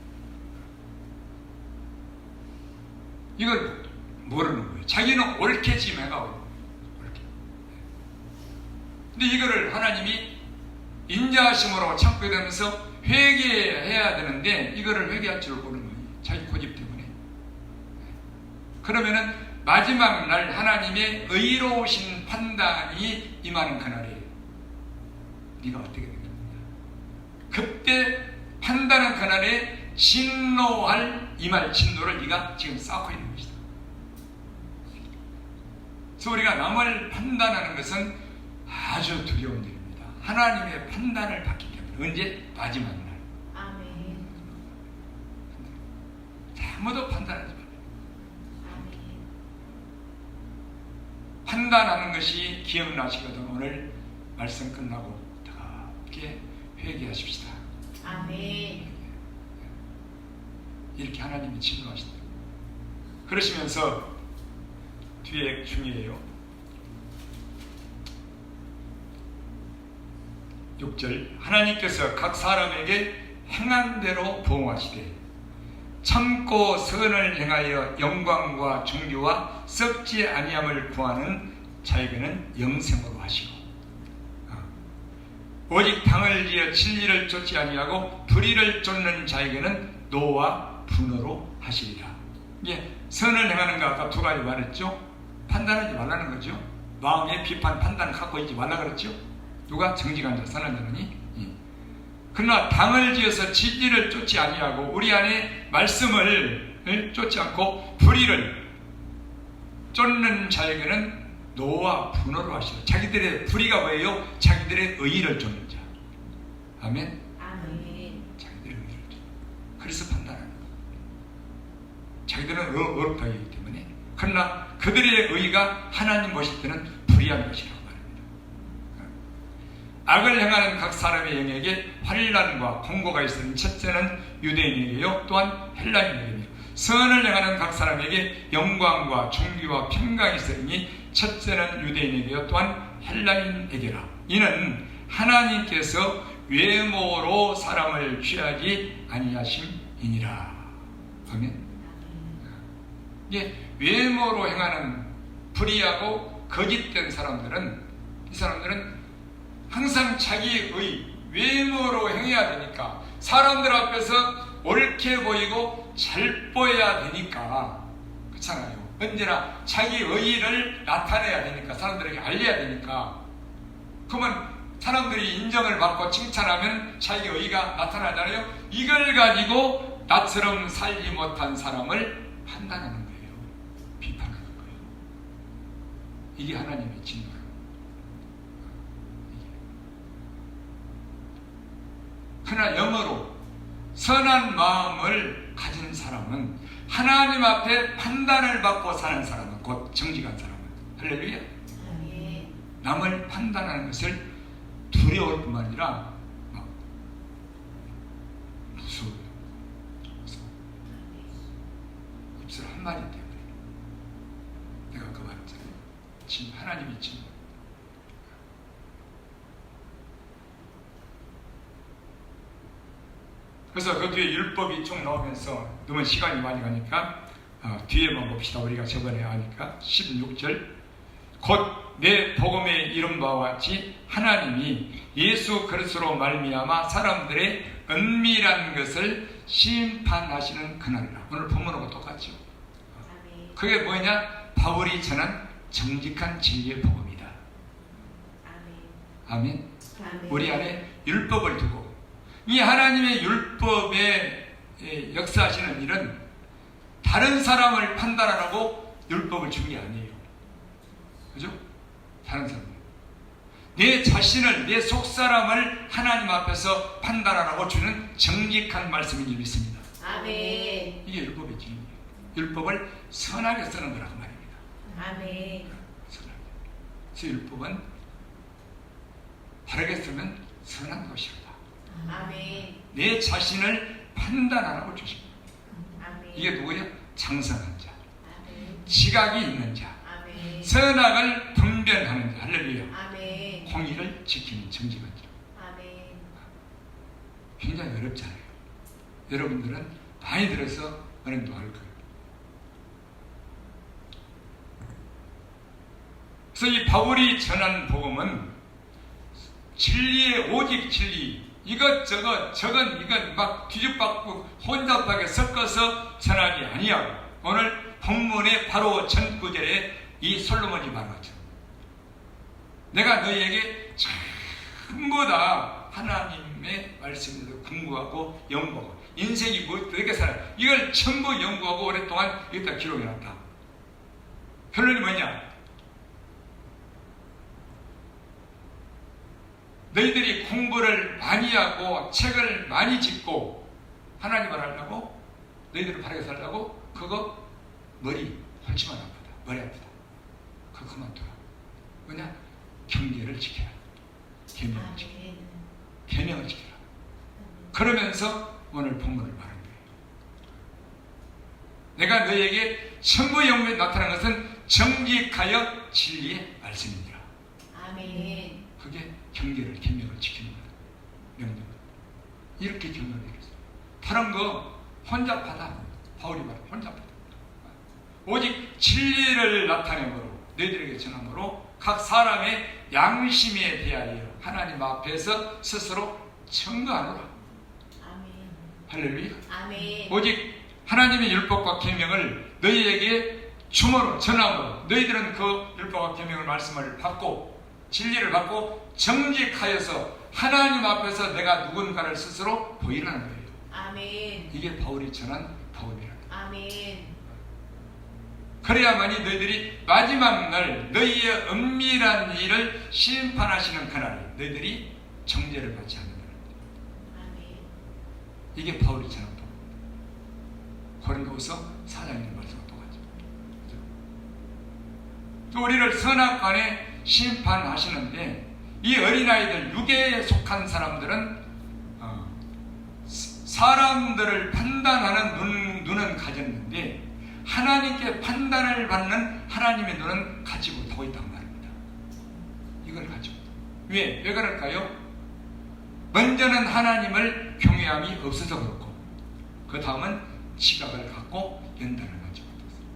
이걸 모르는 거예요. 자기는 옳게 지금 해가고. 근데 이거를 하나님이 인자하심으로 참게 되면서 회개해야 되는데 이거를 회개할 줄 모르는 거예요. 자기 고집 때문에. 그러면은 마지막 날 하나님의 의로우신 판단이 임하는 그날에 네가 어떻게 되겠느냐. 그때 판단한 그날에 진노할 임할 진노를 네가 지금 쌓고 있는 것이다. 그래서 우리가 남을 판단하는 것은 아주 두려운 일입니다. 하나님의 판단을 받기 때문에. 언제? 마지막 날. 아멘. 아무도 판단하지 말아요. 아멘. 판단하는 것이 기억나시거든. 오늘 말씀 끝나고 이렇게 회개하십시다. 아멘. 이렇게 하나님이 진노하신다. 그러시면서 뒤에 중요해요. 6절, 하나님께서 각 사람에게 행한 대로 보응하시되 참고 선을 행하여 영광과 존귀와 썩지 아니함을 구하는 자에게는 영생으로 하시고, 오직 당을 지어 진리를 쫓지 아니하고 불의를 쫓는 자에게는 노와 분노로 하시리라. 이게 선을 행하는 거 아까 두 가지 말했죠. 판단하지 말라는 거죠. 마음의 비판, 판단을 갖고 있지 말라 그랬죠? 누가? 정직한 자, 선한 자니? 그러나 당을 지어서 진리를 쫓지 아니하고 우리 안에 말씀을 쫓지 않고 불의를 쫓는 자에게는 노와 분노를 하시라. 자기들의 불의가 뭐예요? 자기들의 의의를 쫓는 자. 아멘. 아멘. 자기들의 의의를 쫓는 자. 그래서 판단하는 거예요. 자기들은 어렵다 하기 때문에. 그러나 그들의 의의가 하나님 보실 때는 불의한 것이라고 말합니다. 악을 행하는 각 사람의 영에게 환난과 공고가 있으니 첫째는 유대인에게요, 또한 헬라인에게요. 선을 행하는 각 사람에게 영광과 존귀와 평강이 있으니 첫째는 유대인에게요, 또한 헬라인에게라. 이는 하나님께서 외모로 사람을 취하지 아니하심이니라. 아멘. 이게 외모로 행하는 불의하고 거짓된 사람들은, 이 사람들은 항상 자기의 외모로 행해야 되니까, 사람들 앞에서 옳게 보이고 잘 보여야 되니까, 그렇잖아요. 언제나 자기 의의를 나타내야 되니까, 사람들에게 알려야 되니까. 그러면 사람들이 인정을 받고 칭찬하면 자기 의의가 나타나잖아요. 이걸 가지고 나처럼 살지 못한 사람을 판단하는 거예요. 비판하는 거예요. 이게 하나님의 진노예요. 그러나 영어로 선한 마음을 가진 사람은, 하나님 앞에 판단을 받고 사는 사람은, 곧 정직한 사람은, 할렐루야, 아멘. 남을 판단하는 것을 두려울 뿐만 아니라 막 무서워요. 입술 한마디 때문에 내가 그 말했잖아요. 하나님이 진노. 그래서 그 뒤에 율법이 쭉 나오면서 너무 시간이 많이 가니까 뒤에만 봅시다. 우리가 저번에 하니까 16절, 곧 내 복음에 이른 바와 같이 하나님이 예수 그리스도로 말미암아 사람들의 은밀한 것을 심판하시는 그날이라. 오늘 본문하고 똑같죠. 아멘. 그게 뭐냐? 바울이 전한 정직한 진리의 복음이다. 아멘. 아멘. 아멘. 우리 안에 율법을 두고, 이 하나님의 율법에 역사하시는 일은 다른 사람을 판단하라고 율법을 준 게 아니에요. 그죠? 다른 사람. 내 자신을, 내 속사람을 하나님 앞에서 판단하라고 주는 정직한 말씀인 줄 믿습니다. 아멘. 이게 율법의 진리예요. 율법을 선하게 쓰는 거라고 말입니다. 아멘. 선하게. 그래서 율법은 바르게 쓰면 선한 것이다. 아멘. 내 자신을 판단하라고 주십니다. 아멘. 이게 누구냐? 장성한 자, 아멘. 지각이 있는 자, 아멘. 선악을 분별하는 자, 할렐루야. 아멘. 공의를 지키는 정직한 자. 아멘. 굉장히 어렵잖아요. 여러분들은 많이 들어서 어른도 알 거예요. 그래서 이 바울이 전한 복음은 진리의 오직 진리, 이것저것 저건 이건 막 뒤죽박죽 혼잡하게 섞어서 전하지 아니하고, 오늘 본문의 바로 전 구절에 이 솔로몬이 말하죠. 내가 너희에게 전부 다 하나님의 말씀에서 공부하고 연구하고, 인생이 뭐 어떻게 살아, 이걸 전부 연구하고 오랫동안 여기다 기록해놨다. 결론이 뭐냐? 너희들이 공부를 많이 하고 책을 많이 짓고 하나님을 하려고, 너희들을 바르게 살려고, 그거 머리 헐치면 아프다. 머리 아프다. 그거 그만둬라. 뭐냐? 경계를 지켜라. 계명을 지켜라. 계명을 지켜라. 그러면서 오늘 본문을 말한 거예요. 내가 너희에게 천부 영문에 나타난 것은 정직하여 진리의 말씀이니라. 아멘. 그게 경계를, 계명을 지키는 거다. 명령. 이렇게 경험을 했어요. 다른 거 혼잡하다. 바울이 말해 혼잡하다. 오직 진리를 나타내므로, 너희들에게 전함으로 각 사람의 양심에 대하여 하나님 앞에서 스스로 청구하노라. 아멘. 할렐루야. 아멘. 오직 하나님의 율법과 계명을 너희에게 주모로 전함으로 너희들은 그 율법과 계명을 말씀을 받고 진리를 받고 정직하여서 하나님 앞에서 내가 누군가를 스스로 보이라는 거예요. 아멘. 이게 바울이 전한 복음이라는 거예요. 아멘. 그래야만이 너희들이 마지막 날 너희의 은밀한 일을 심판하시는 그날에 너희들이 정죄를 받지 않는다는 거예요. 아멘. 이게 바울이 전한 복음. 고린도후서 4장에 있는 말씀과 똑같죠. 또 우리를 선악간에 심판하시는데 이 어린아이들 유괴에 속한 사람들은 사람들을 판단하는 눈은 가졌는데 하나님께 판단을 받는 하나님의 눈은 가지 못하고 있단 말입니다. 이걸 가지고 왜 그럴까요? 먼저는 하나님을 경외함이 없어서 그렇고 그 다음은 지각을 갖고 연단을 가지고 못했어요.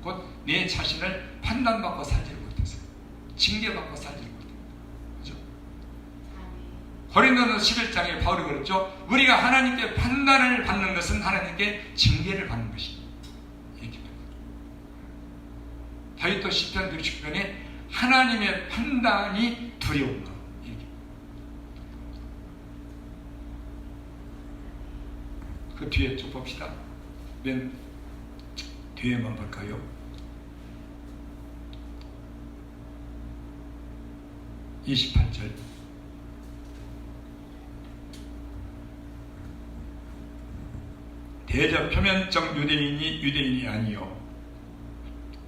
곧 내 자신을 판단받고 살지를 못했어요. 징계받고 살지를 못했어요. 그죠? 고린도서 11장에 바울이 그랬죠. 우리가 하나님께 판단을 받는 것은 하나님께 징계를 받는 것입니다. 다윗도 시편 60편에 하나님의 판단이 두려운 것. 그 뒤에 쭉 봅시다. 맨 뒤에만 볼까요? (28절) 대저 표면적 유대인이 아니요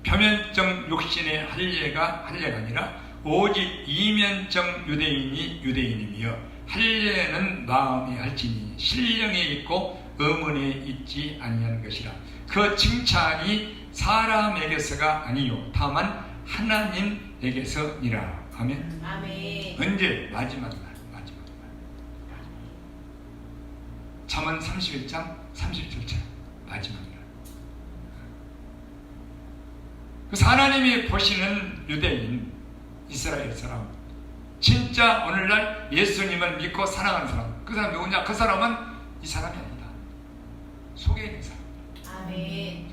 표면적 육신의 할례가 아니라 오직 이면적 유대인이며 할례는 마음이 할지니 신령에 있고 의문에 있지 아니한 것이라. 그 칭찬이 사람에게서가 아니요 다만 하나님에게서니라. 아멘. 아멘. 언제? 마지막 날. 잠언 31장 37절 마지막 날. 그래서 하나님이 보시는 유대인 이스라엘 사람, 진짜 오늘날 예수님을 믿고 사랑하는 사람, 그 사람 누구냐? 그 사람은 이 사람이 아니다. 속에 있는 사람. 아멘.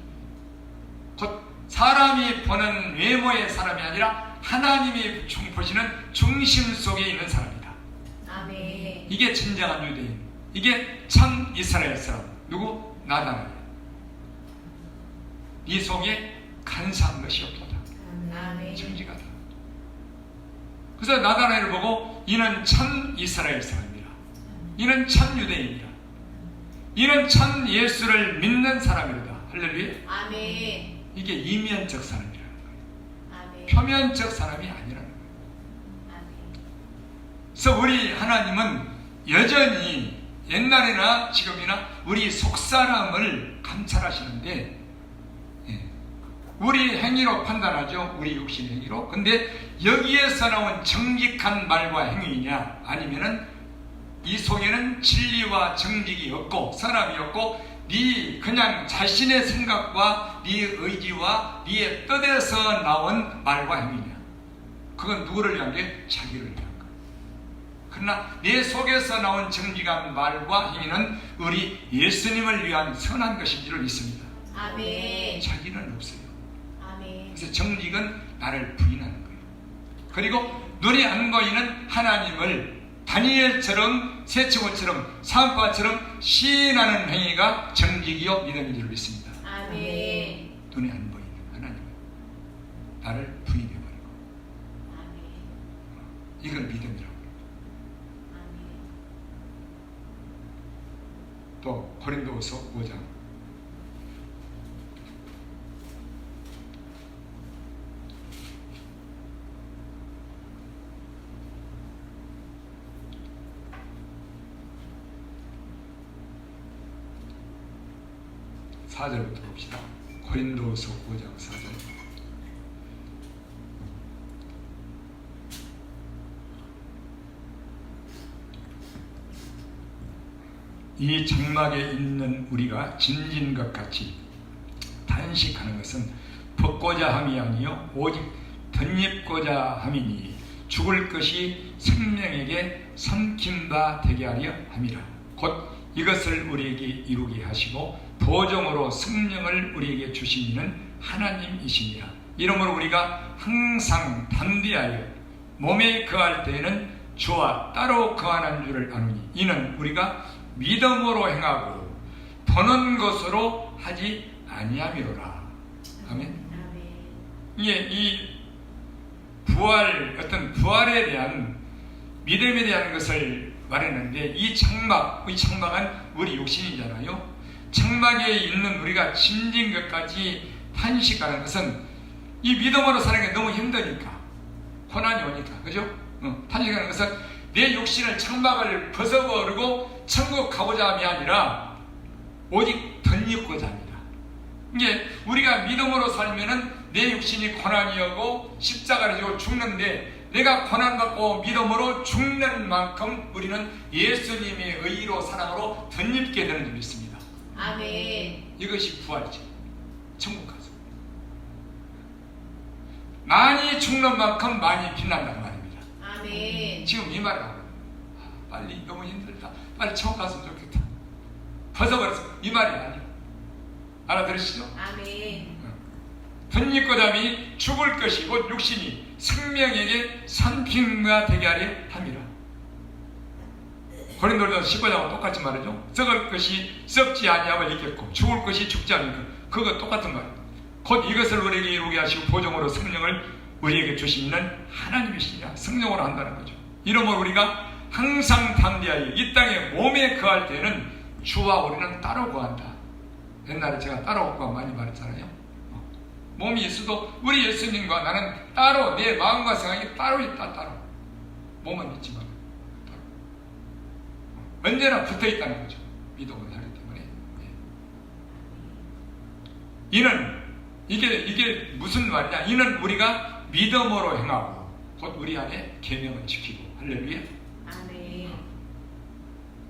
곧 사람이 보는 외모의 사람이 아니라 하나님이 보시는 중심 속에 있는 사람이다. 아멘. 이게 진정한 유대인, 이게 참 이스라엘 사람. 누구? 나다나엘. 이 속에 간사한 것이 없다. 아멘. 정직하다. 그래서 나다나엘을 보고 이는 참 이스라엘 사람이라. 이는 참 유대인이라. 이는 참 예수를 믿는 사람이로다. 할렐루야. 아멘. 이게 이면적 사람이라는 거예요. 아멘. 표면적 사람이 아니라는 거예요. 아멘. 그래서 우리 하나님은 여전히 옛날이나 지금이나 우리 속사람을 감찰하시는데 우리 행위로 판단하죠. 우리 육신 행위로. 근데 여기에서 나온 정직한 말과 행위냐 아니면은 이 속에는 진리와 정직이 없고 선함이 없고 네 그냥 자신의 생각과 네 의지와 네 뜻에서 나온 말과 행위냐. 그건 누구를 위한 게? 자기를 위한 거. 그러나 내 속에서 나온 정직한 말과 행위는 우리 예수님을 위한 선한 것인 줄 믿습니다. 아멘. 자기는 없어요. 아멘. 그래서 정직은 나를 부인하는 거예요. 그리고 눈이 안 보이는 하나님을 다니엘처럼 세치고처럼 사업가처럼 시인하는 행위가 정직이요 믿음인 줄 믿습니다. 아멘. 눈이 안 보이는 하나님을 나를 부인해버리고 아멘. 이걸 믿음이라고. 아멘. 또 고린도후서 5장 (4절부터) 봅시다. 고린도후서 5장 4절. 이 장막에 있는 우리가 짐진 것 같이 단식하는 것은 벗고자 함이 아니요 오직 덧입고자 함이니 죽을 것이 생명에게 삼킨 바 되게 하려 함이라. 곧 이것을 우리에게 이루게 하시고 보정으로 성령을 우리에게 주시는 하나님이시니라. 이러므로 우리가 항상 담대하여 몸에 거할 때에는 주와 따로 거하는 줄을 아노니 이는 우리가 믿음으로 행하고 보는 것으로 하지 아니함이로라. 아멘. 아멘. 이게 이 부활, 어떤 부활에 대한 믿음에 대한 것을 말했는데 이 장막은 우리 육신이잖아요. 장막에 있는 우리가 짐진 것까지 탄식하는 것은 이 믿음으로 사는 게 너무 힘드니까, 고난이 오니까, 그죠? 탄식하는 것은 내 육신을 장막을 벗어버리고 천국 가보자 함이 아니라 오직 덧입고자 합니다. 이게 우리가 믿음으로 살면은 내 육신이 고난이 오고 십자가를 지고 죽는데, 내가 고난받고 믿음으로 죽는 만큼 우리는 예수님의 의로 사랑으로 덧입게 되는 줄 믿습니다. 아멘. 이것이 부활이죠. 천국 가서 많이 죽는 만큼 많이 빛난다는 말입니다. 아멘. 지금 이 말을 하고 빨리, 너무 힘들다, 빨리 천국 갔으면 좋겠다, 벗어버렸어, 이 말이 아니에요. 알아들으시죠? 아멘. 덧입고자미 죽을 것이 곧 육신이 생명에게 선핑가 되게 하려 함이라. 고린도전서 15장과 똑같이 말이죠. 썩을 것이 썩지 아니함을 있겠고 죽을 것이 죽지 않는 것, 그거 똑같은 말이에요. 곧 이것을 우리에게 이루게 하시고 보정으로 성령을 우리에게 주시는 하나님이시냐, 성령으로 한다는 거죠. 이러므로 우리가 항상 담대하여 이 땅에 몸에 거할 때는 주와 우리는 따로 거한다. 옛날에 제가 따로 거하 많이 말했잖아요. 몸이 있어도 우리 예수님과 나는 따로, 내 마음과 생각이 따로 있다. 따로. 몸은 있지만 따로. 언제나 붙어 있다는 거죠. 믿음을 하기 때문에. 이게 무슨 말이냐? 이는 우리가 믿음으로 행하고 곧 우리 안에 계명을 지키고, 할렐루야. 아멘.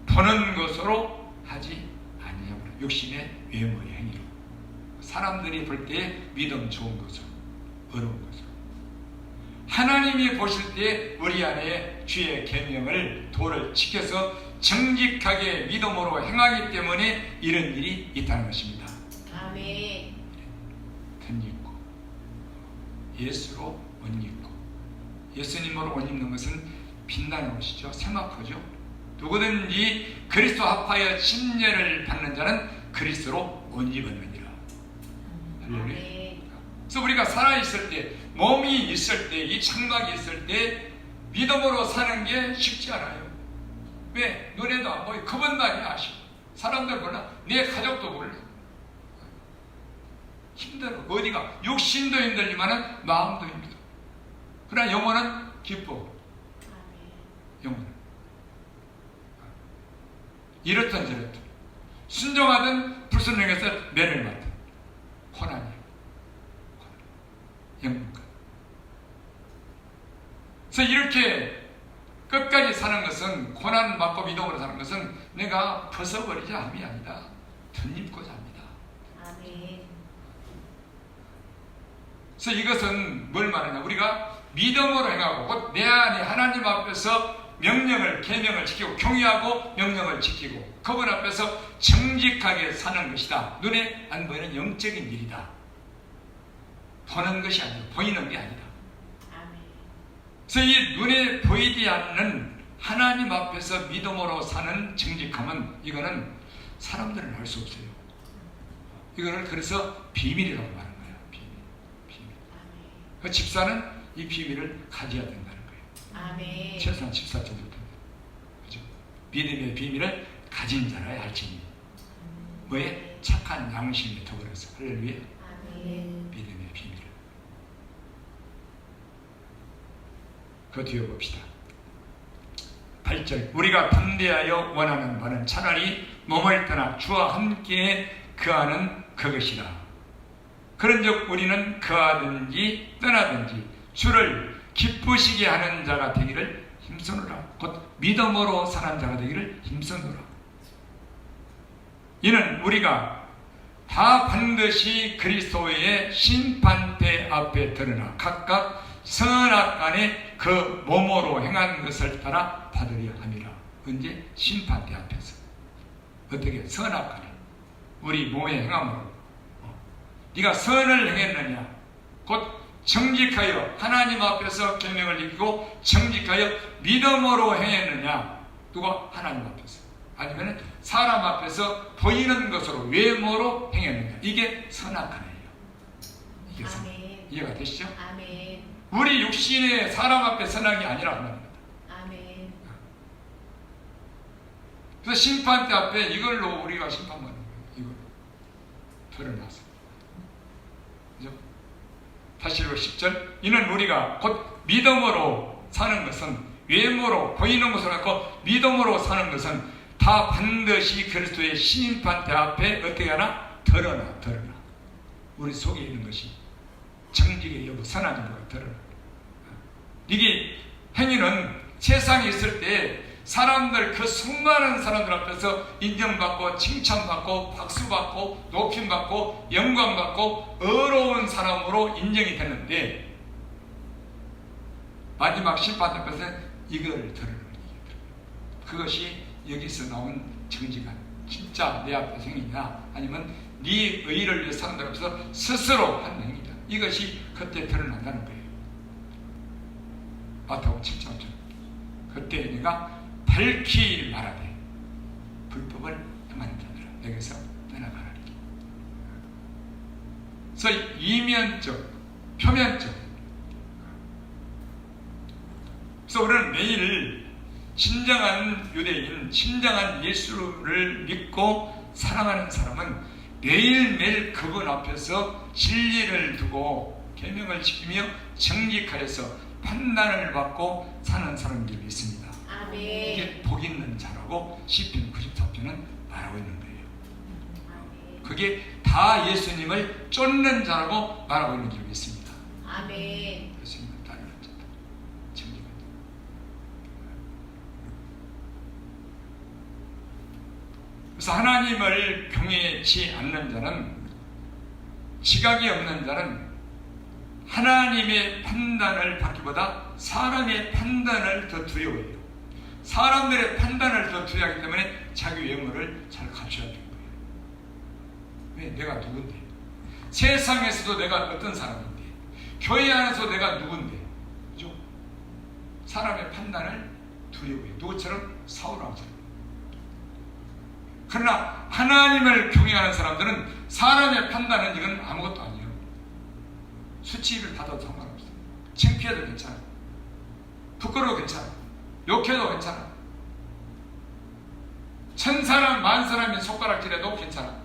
보는 것으로 하지 아니하므로, 육신의 외모의 행위로. 사람들이 볼 때 믿음 좋은 것으로, 어려운 것으로, 하나님이 보실 때 우리 안에 주의 계명을, 도를 지켜서 정직하게 믿음으로 행하기 때문에 이런 일이 있다는 것입니다. 아멘. 덧입고 예수로 옷 입고, 예수님으로 옷 입는 것은 빛나는 옷이죠. 세마포죠. 누구든지 그리스도 합하여 침례를 받는 자는 그리스도로 옷 입었느니라. 할렐루야. 아멘. 그래서 우리가 살아있을 때, 몸이 있을 때, 이 장막이 있을 때 믿음으로 사는 게 쉽지 않아요. 왜? 눈에도 안 보여. 그것만이 아쉬워. 사람들 몰라. 내 가족도 몰라. 힘들어. 어디가? 육신도 힘들지만 마음도 힘들어. 그러나 영혼은 기뻐. 아멘. 영혼은 이렇든 저렇든, 순종하든 불순종해서 매를 맞든 고난이에요. 영문가. 그래서 이렇게 끝까지 사는 것은, 고난 받고 믿음으로 사는 것은 내가 벗어버리자 함이 아니다. 덧입고자 합니다. 아멘. 그래서 이것은 뭘 말하냐? 우리가 믿음으로 행하고 곧 내 안에 하나님 앞에서 명령을, 계명을 지키고, 경외하고 명령을 지키고 그분 앞에서 정직하게 사는 것이다. 눈에 안 보이는 영적인 일이다. 보는 것이 아니라, 보이는 게 아니다. 아멘. 그래서 이 눈에 보이지 않는 하나님 앞에서 믿음으로 사는 정직함은, 이거는 사람들은 알 수 없어요. 이거를 그래서 비밀이라고 말하는 거예요. 비밀. 아멘. 그 집사는 이 비밀을 가져야 된다는 거예요. 아멘. 최소한 집사쯤부터. 그죠? 믿음의 비밀을 가진 자라야 할지니. 뭐에? 착한 양심에 더불어서. 할렐루야. 아멘. 믿음의 비밀을. 그 뒤에 봅시다. 8절. 우리가 담대하여 원하는 바는 차라리 몸을 떠나 주와 함께 거하는 그것이라. 그런즉 우리는 거하든지 떠나든지 주를 기쁘시게 하는 자가 되기를 힘쓰노라. 곧 믿음으로 사는 자가 되기를 힘쓰노라. 이는 우리가 다 반드시 그리스도의 심판대 앞에 드러나 각각 선악간에 그 몸으로 행한 것을 따라 받으려 함이라. 언제? 심판대 앞에서. 어떻게? 선악간에. 우리 몸의 행함으로. 네가 선을 행했느냐? 곧 정직하여 하나님 앞에서 계명을 지키고 정직하여 믿음으로 행했느냐? 누가? 하나님 앞에서. 아니면 사람 앞에서 보이는 것으로 외모로 행했느냐? 이게 선악하네요. 이게 선. 아멘. 이해가 되시죠? 아멘. 우리 육신의 사람 앞에 선악이 아니라 말입니다. 아멘. 그래서 심판대 앞에 이걸로 우리가 심판받는 거예요. 이걸로 드러나서. 그죠? 다시 읽어 10절. 이는 우리가 곧 믿음으로 사는 것은 외모로 보이는 것으로 하고 믿음으로 사는 것은 다 반드시 그리스도의 심판대 앞에 어떻게 하나? 드러나. 우리 속에 있는 것이 정직의 여부, 선한 여부가 드러나. 이게 행위는 세상에 있을 때 사람들, 그 수많은 사람들 앞에서 인정받고 칭찬받고 박수받고 높임받고 영광받고 어려운 사람으로 인정이 되는데 마지막 심판 앞에서 이걸 드러내는 거예요. 그것이 여기서 나온 정직한 진짜 내 앞에서 행위냐 아니면 네 의를 위해 사람들 앞에서 스스로 한 행위냐, 이것이 그때 드러난다는 거예요. 마태복음 7장 그때 내가 밝히 말하되 불법을 행하는 자들아 내게서 떠나가라. 그래서 이면적, 표면적. 그래서 우리는 매일 진정한 유대인, 진정한 예수를 믿고 사랑하는 사람은 매일매일 그분 앞에서 진리를 두고 계명을 지키며 정직하여서 판단을 받고 사는 사람들이 있습니다. 아멘. 이게 복 있는 자라고 시편 94편은 말하고 있는 거예요. 아멘. 그게 다 예수님을 쫓는 자라고 말하고 있는 줄 믿습니다. 아멘. 예수님을 따르는 자다. 정직한 자. 그래서 하나님을 경외치 않는 자는, 지각이 없는 자는 하나님의 판단을 받기보다 사람의 판단을 더 두려워해요. 사람들의 판단을 더 두려워하기 때문에 자기 외모를 잘 갖춰야 되는 거예요. 왜? 내가 누군데? 세상에서도 내가 어떤 사람인데, 교회 안에서 내가 누군데, 그죠? 사람의 판단을 두려워해요. 누구처럼? 사울왕처럼. 그러나 하나님을 경외하는 사람들은 사람의 판단은 이건 아무것도 아니에요. 수치를 받아도 상관없어요. 창피해도 괜찮아. 부끄러워도 괜찮아. 욕해도 괜찮아. 천사람 만사람이 손가락질해도 괜찮아.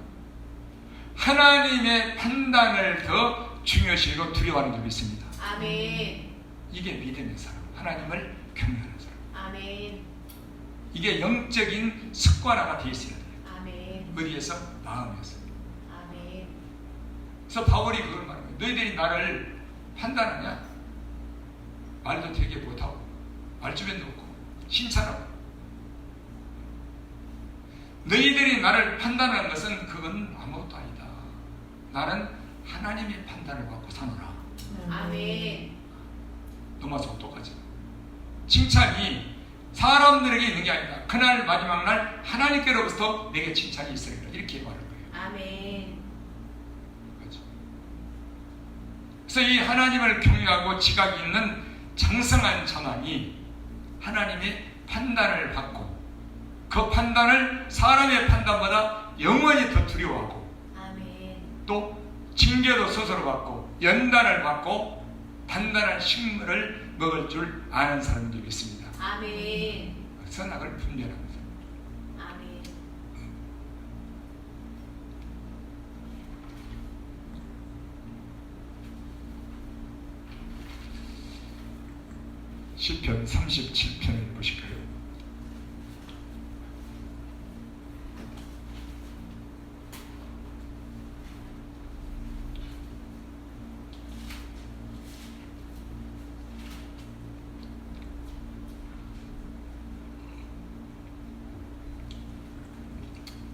하나님의 판단을 더 중요시하고 두려워하는 줄 믿습니다. 아멘. 이게 믿음의 사람, 하나님을 경외하는 사람. 아멘. 이게 영적인 습관화가 되어 있어야 돼요. 아멘. 어디에서? 마음에서. 아멘. 그래서 바울이 그걸 말합니다. 너희들이 나를 판단하냐? 말도 되게 못하고 말주변도 없고 신차라고. 너희들이 나를 판단하는 것은 그건 아무것도 아니다. 나는 하나님의 판단을 받고 사노라. 아멘. 너마저 똑같이. 칭찬이 사람들에게 있는 게 아니다. 그날 마지막 날 하나님께로부터 내게 칭찬이 있어야 된다. 이렇게 말하는 거예요. 아멘. 그렇죠? 그래서 이 하나님을 경외하고 지각이 있는 장성한 자만이 하나님의 판단을 받고 그 판단을 사람의 판단보다 영원히 더 두려워하고 아멘. 또 징계도 스스로 받고 연단을 받고 단단한 식물을 먹을 줄 아는 사람들이 있습니다. 아멘. 선악을 분별합니다. 아멘. 시편 37편을 보실까요?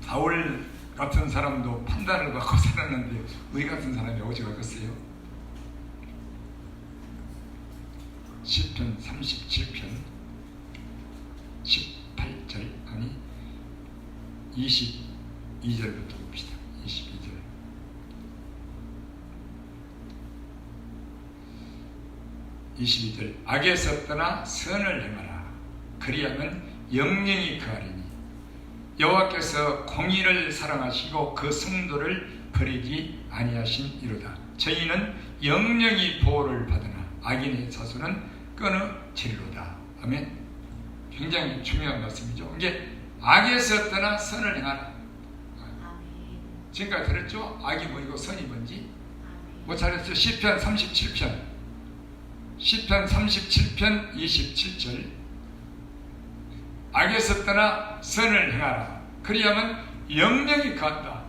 바울 같은 사람도 판단을 받고 살았는데 우리 같은 사람이 어디 가겠어요? 시편 37편 18절 아니 22절부터 봅시다. 22절. 악에서 떠나 선을 행하라. 그리하면 영영이 그하리니 여호와께서 공의를 사랑하시고 그 성도를 버리지 아니하시니로다. 저희는 영영이 보호를 받으나 악인의 자손은 끊어지리로다. 아멘. 굉장히 중요한 말씀이죠. 이게 악에서 떠나 선을 행하라. 아멘. 지금까지 들었죠? 악이 뭐이고 선이 뭔지. 아멘. 뭐 잘했죠? 시편 37편 27편 27절. 악에서 떠나 선을 행하라. 그리하면 영영이 거한다.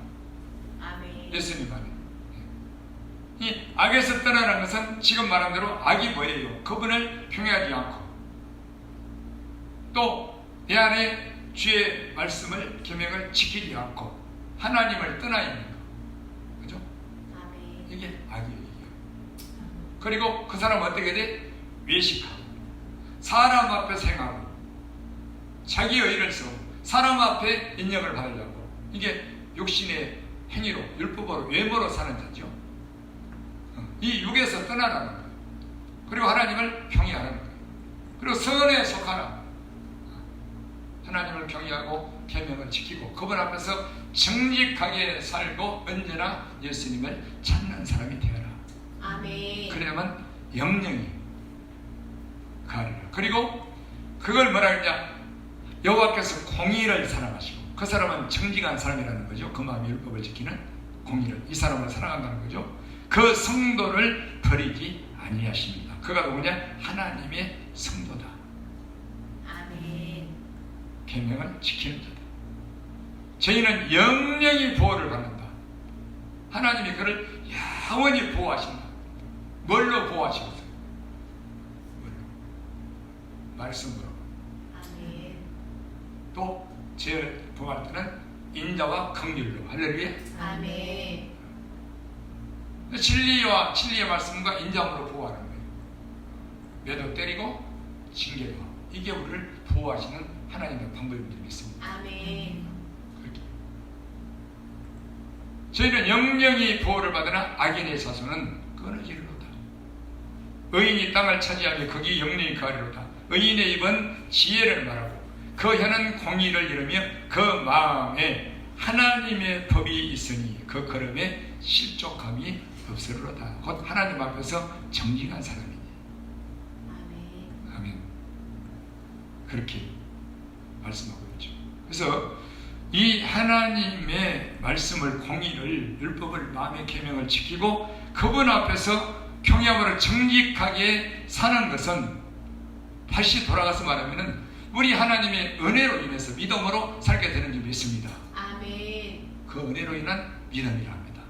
아멘. 예수님 말이. 이 악에서 떠나라는 것은 지금 말한 대로 악이 뭐예요? 그분을 경외하지 않고 또 내 안에 주의 말씀을 계명을 지키지 않고 하나님을 떠나 있는 거. 그죠? 아멘. 이게 악이에요. 그리고 그 사람은 어떻게 돼? 외식하고 사람 앞에서 행하고 자기 의의를 쓰고 사람 앞에 인정을 받으려고, 이게 육신의 행위로 율법으로 외모로 사는 자죠. 이 육에서 떠나라는 거예요. 그리고 하나님을 경외하는 거예요. 그리고 선에 속하라. 하나님을 경외하고 계명을 지키고 그분 앞에서 정직하게 살고 언제나 예수님을 찾는 사람이 되어라. 아멘. 그래야만 영영이 가리라. 그리고 그걸 뭐라 그러냐? 여호와께서 공의를 사랑하시고, 그 사람은 정직한 사람이라는 거죠. 그 마음의 율법을 지키는 공의를, 이 사람을 사랑한다는 거죠. 그 성도를 버리지 아니하십니다. 그가 누구냐? 하나님의 성도다. 아멘. 계명을 지키는 자다. 저희는 영영이 보호를 받는다. 하나님이 그를 영원히 보호하신다. 뭘로 보호하시겠어요? 말씀으로. 아멘. 또 죄를 범할 때는 인자와 긍휼로. 할렐루야. 아멘. 진리의 말씀과 인자함으로 보호하는 거예요. 매도 때리고 징계로. 이게 우리를 보호하시는 하나님의 방법인 줄 믿습니다. 아멘. 그렇게. 저희는 영영이 보호를 받으나 악인의 자손은 끊어지리로다. 의인이 땅을 차지하며 거기 영영이 거하리로다. 의인의 입은 지혜를 말하고 그 혀는 공의를 이루며 그 마음에 하나님의 법이 있으니 그 걸음에 실족함이 없으리로다. 곧 하나님 앞에서 정직한 사람이니. 아멘. 아멘. 그렇게 말씀하고 있죠. 그래서 이 하나님의 말씀을, 공의를, 율법을, 마음의 계명을 지키고 그분 앞에서 경외함으로 정직하게 사는 것은, 다시 돌아가서 말하면은 우리 하나님의 은혜로 인해서 믿음으로 살게 되는 줄 믿습니다. 아멘. 그 은혜로 인한 믿음이라 합니다.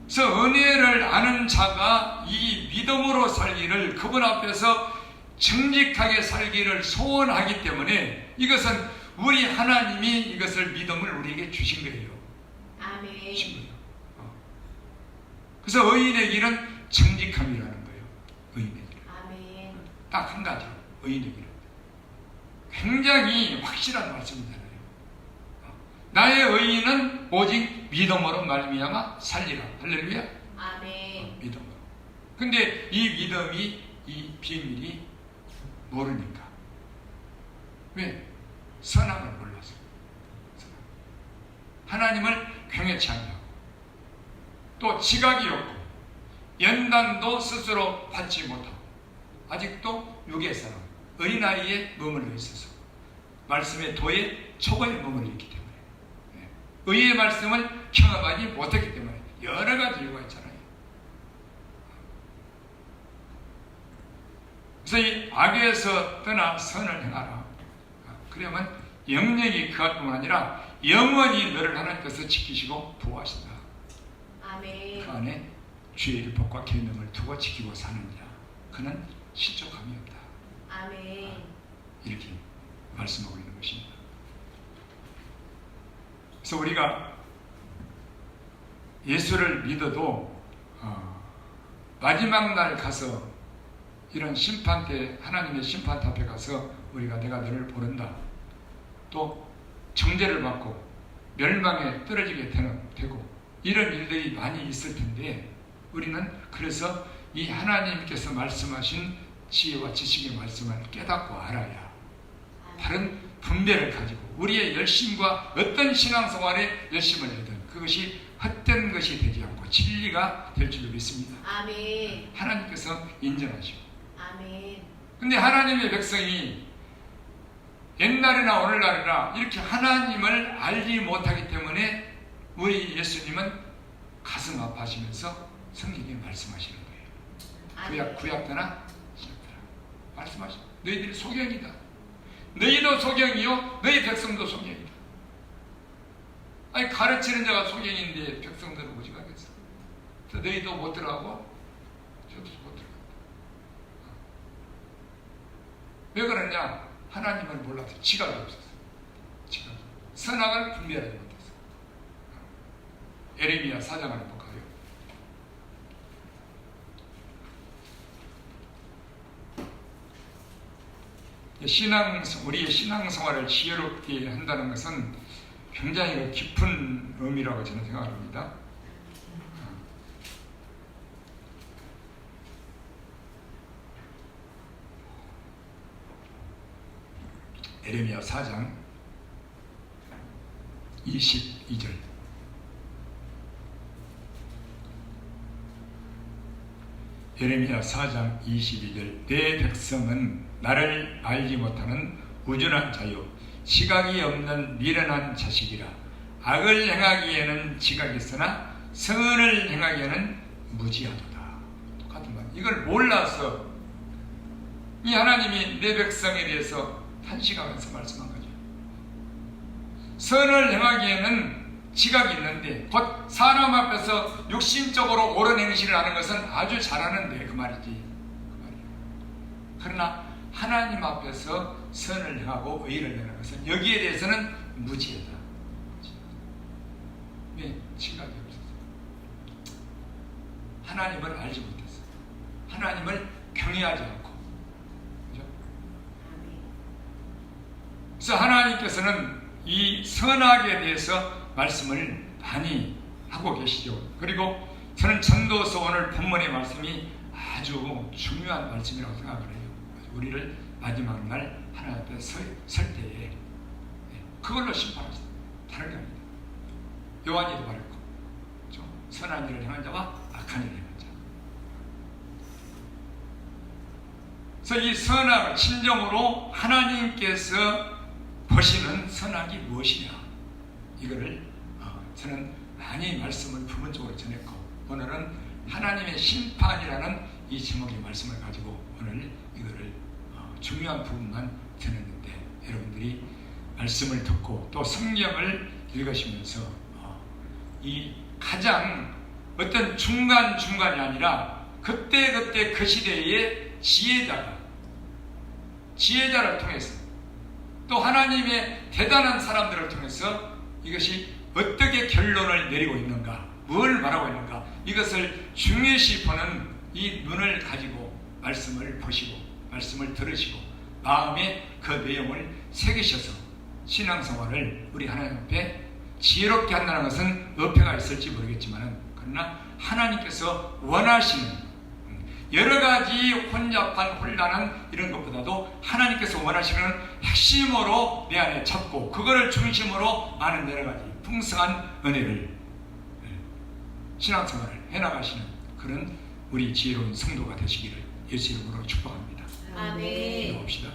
그래서 은혜를 아는 자가 이 믿음으로 살기를, 그분 앞에서 정직하게 살기를 소원하기 때문에 이것은 우리 하나님이 이것을 믿음을 우리에게 주신 거예요. 아멘. 주신 거예요. 그래서 의인의 길은 정직함이라는 거예요. 의인의 길. 아멘. 딱 한 가지. 의인의 길은. 굉장히 확실한 말씀이잖아요. 나의 의인은 오직 믿음으로 말미암아 살리라. 할렐루야. 아멘. 믿음으로. 근데 이 믿음이, 이 비밀이 모르니까. 왜? 선악을 몰라서. 하나님을 경외치 않냐고. 또 지각이 없고 연단도 스스로 받지 못하고 아직도 육의 사람, 어린아이에 머물러 있어서 말씀의 도에 초보에 머물러 있기 때문에, 의의 말씀을 경험하지 못했기 때문에 여러 가지 이유가 있잖아요. 그래서 이 악에서 떠나 선을 행하라. 그러면 영영이 그할 뿐만 아니라 영원히 너를 하나님께서 지키시고 보호하신다. 아멘. 그 안에 주의 율법과 계명을 두고 지키고 사는 자, 그는 실족함이 없다. 아멘. 이렇게 말씀하고 있는 것입니다. 그래서 우리가 예수를 믿어도 마지막 날 가서 이런 심판 때, 하나님의 심판 앞에 가서 우리가 내가 너를 보는다, 또 정죄를 받고 멸망에 떨어지게 되고 이런 일들이 많이 있을 텐데 우리는 그래서 이 하나님께서 말씀하신 지혜와 지식의 말씀을 깨닫고 알아야 다른 분별을 가지고 우리의 열심과 어떤 신앙생활에 열심을 내든 그것이 헛된 것이 되지 않고 진리가 될 줄로 믿습니다. 아멘. 하나님께서 인정하시고. 아멘. 근데 하나님의 백성이 옛날이나 오늘날이나 이렇게 하나님을 알지 못하기 때문에 우리 예수님은 가슴 아파하시면서 성경에 말씀하시는 거예요. 구약 때나 신약 때나 말씀하시고 너희들이 소경이다. 너희도 소경이요 너희 백성도 소경이다. 아니 가르치는 자가 소경인데 백성들은 오직 하겠어. 너희도 못 들어가고 저도 못 들어간다. 왜 그러냐? 하나님을 몰라서 지각이 없었어. 지각. 선악을 분별하지 못했어. 에레미야 4장을 볼까요? 우리의 신앙생활을 지혜롭게 한다는 것은 굉장히 깊은 의미라고 저는 생각합니다. 에레미야 4장 22절. 에레미야 4장 22절. 내 백성은 나를 알지 못하는 우준한 자요 지각이 없는 미련한 자식이라. 악을 행하기에는 지각이 있으나 선을 행하기에는 무지하도다. 똑같은 말. 이걸 몰라서 이 하나님이 내 백성에 대해서 탄식하면서 말씀한 거죠. 선을 행하기에는 지각이 있는데 곧 사람 앞에서 육신적으로 옳은 행실을 하는 것은 아주 잘하는데 그 말이지. 그러나 하나님 앞에서 선을 행하고 의를 행하는 것은 여기에 대해서는 무지하다. 왜? 지각이 없었어. 하나님을 알지 못했어. 하나님을 경외하지 않고. 그죠? 그래서 하나님께서는 이 선악에 대해서 말씀을 많이 하고 계시죠. 그리고 저는 전도서 오늘 본문의 말씀이 아주 중요한 말씀이라고 생각을 해요. 우리를 마지막 날 하나님 앞에 설 때에 그걸로 심판하시다. 다른 게 아닙니다. 요한이도 말했고 선한 일을 행한 자와 악한 일을 행한 자. 그래서 이 선악을 진정으로 하나님께서 보시는 선악이 무엇이냐 이거를 저는 많이 말씀을 부분적으로 전했고 오늘은 하나님의 심판이라는 이 제목의 말씀을 가지고 오늘 이거를 중요한 부분만 전했는데 여러분들이 말씀을 듣고 또 성경을 읽으시면서 이 가장 어떤 중간이 아니라 그때 그 시대의 지혜자를 통해서 또 하나님의 대단한 사람들을 통해서 이것이 어떻게 결론을 내리고 있는가, 뭘 말하고 있는가 이것을 중요시 보는 이 눈을 가지고 말씀을 보시고 말씀을 들으시고 마음에 그 내용을 새기셔서 신앙생활을 우리 하나님 앞에 지혜롭게 한다는 것은 어폐가 있을지 모르겠지만 그러나 하나님께서 원하시는 여러 가지 혼잡한 혼란한 이런 것보다도 하나님께서 원하시는 핵심으로 내 안에 찾고 그거를 중심으로 많은 여러 가지 풍성한 은혜를 신앙생활을 해나가시는 그런 우리 지혜로운 성도가 되시기를 예수 이름으로 축복합니다. 아멘. 기도합시다.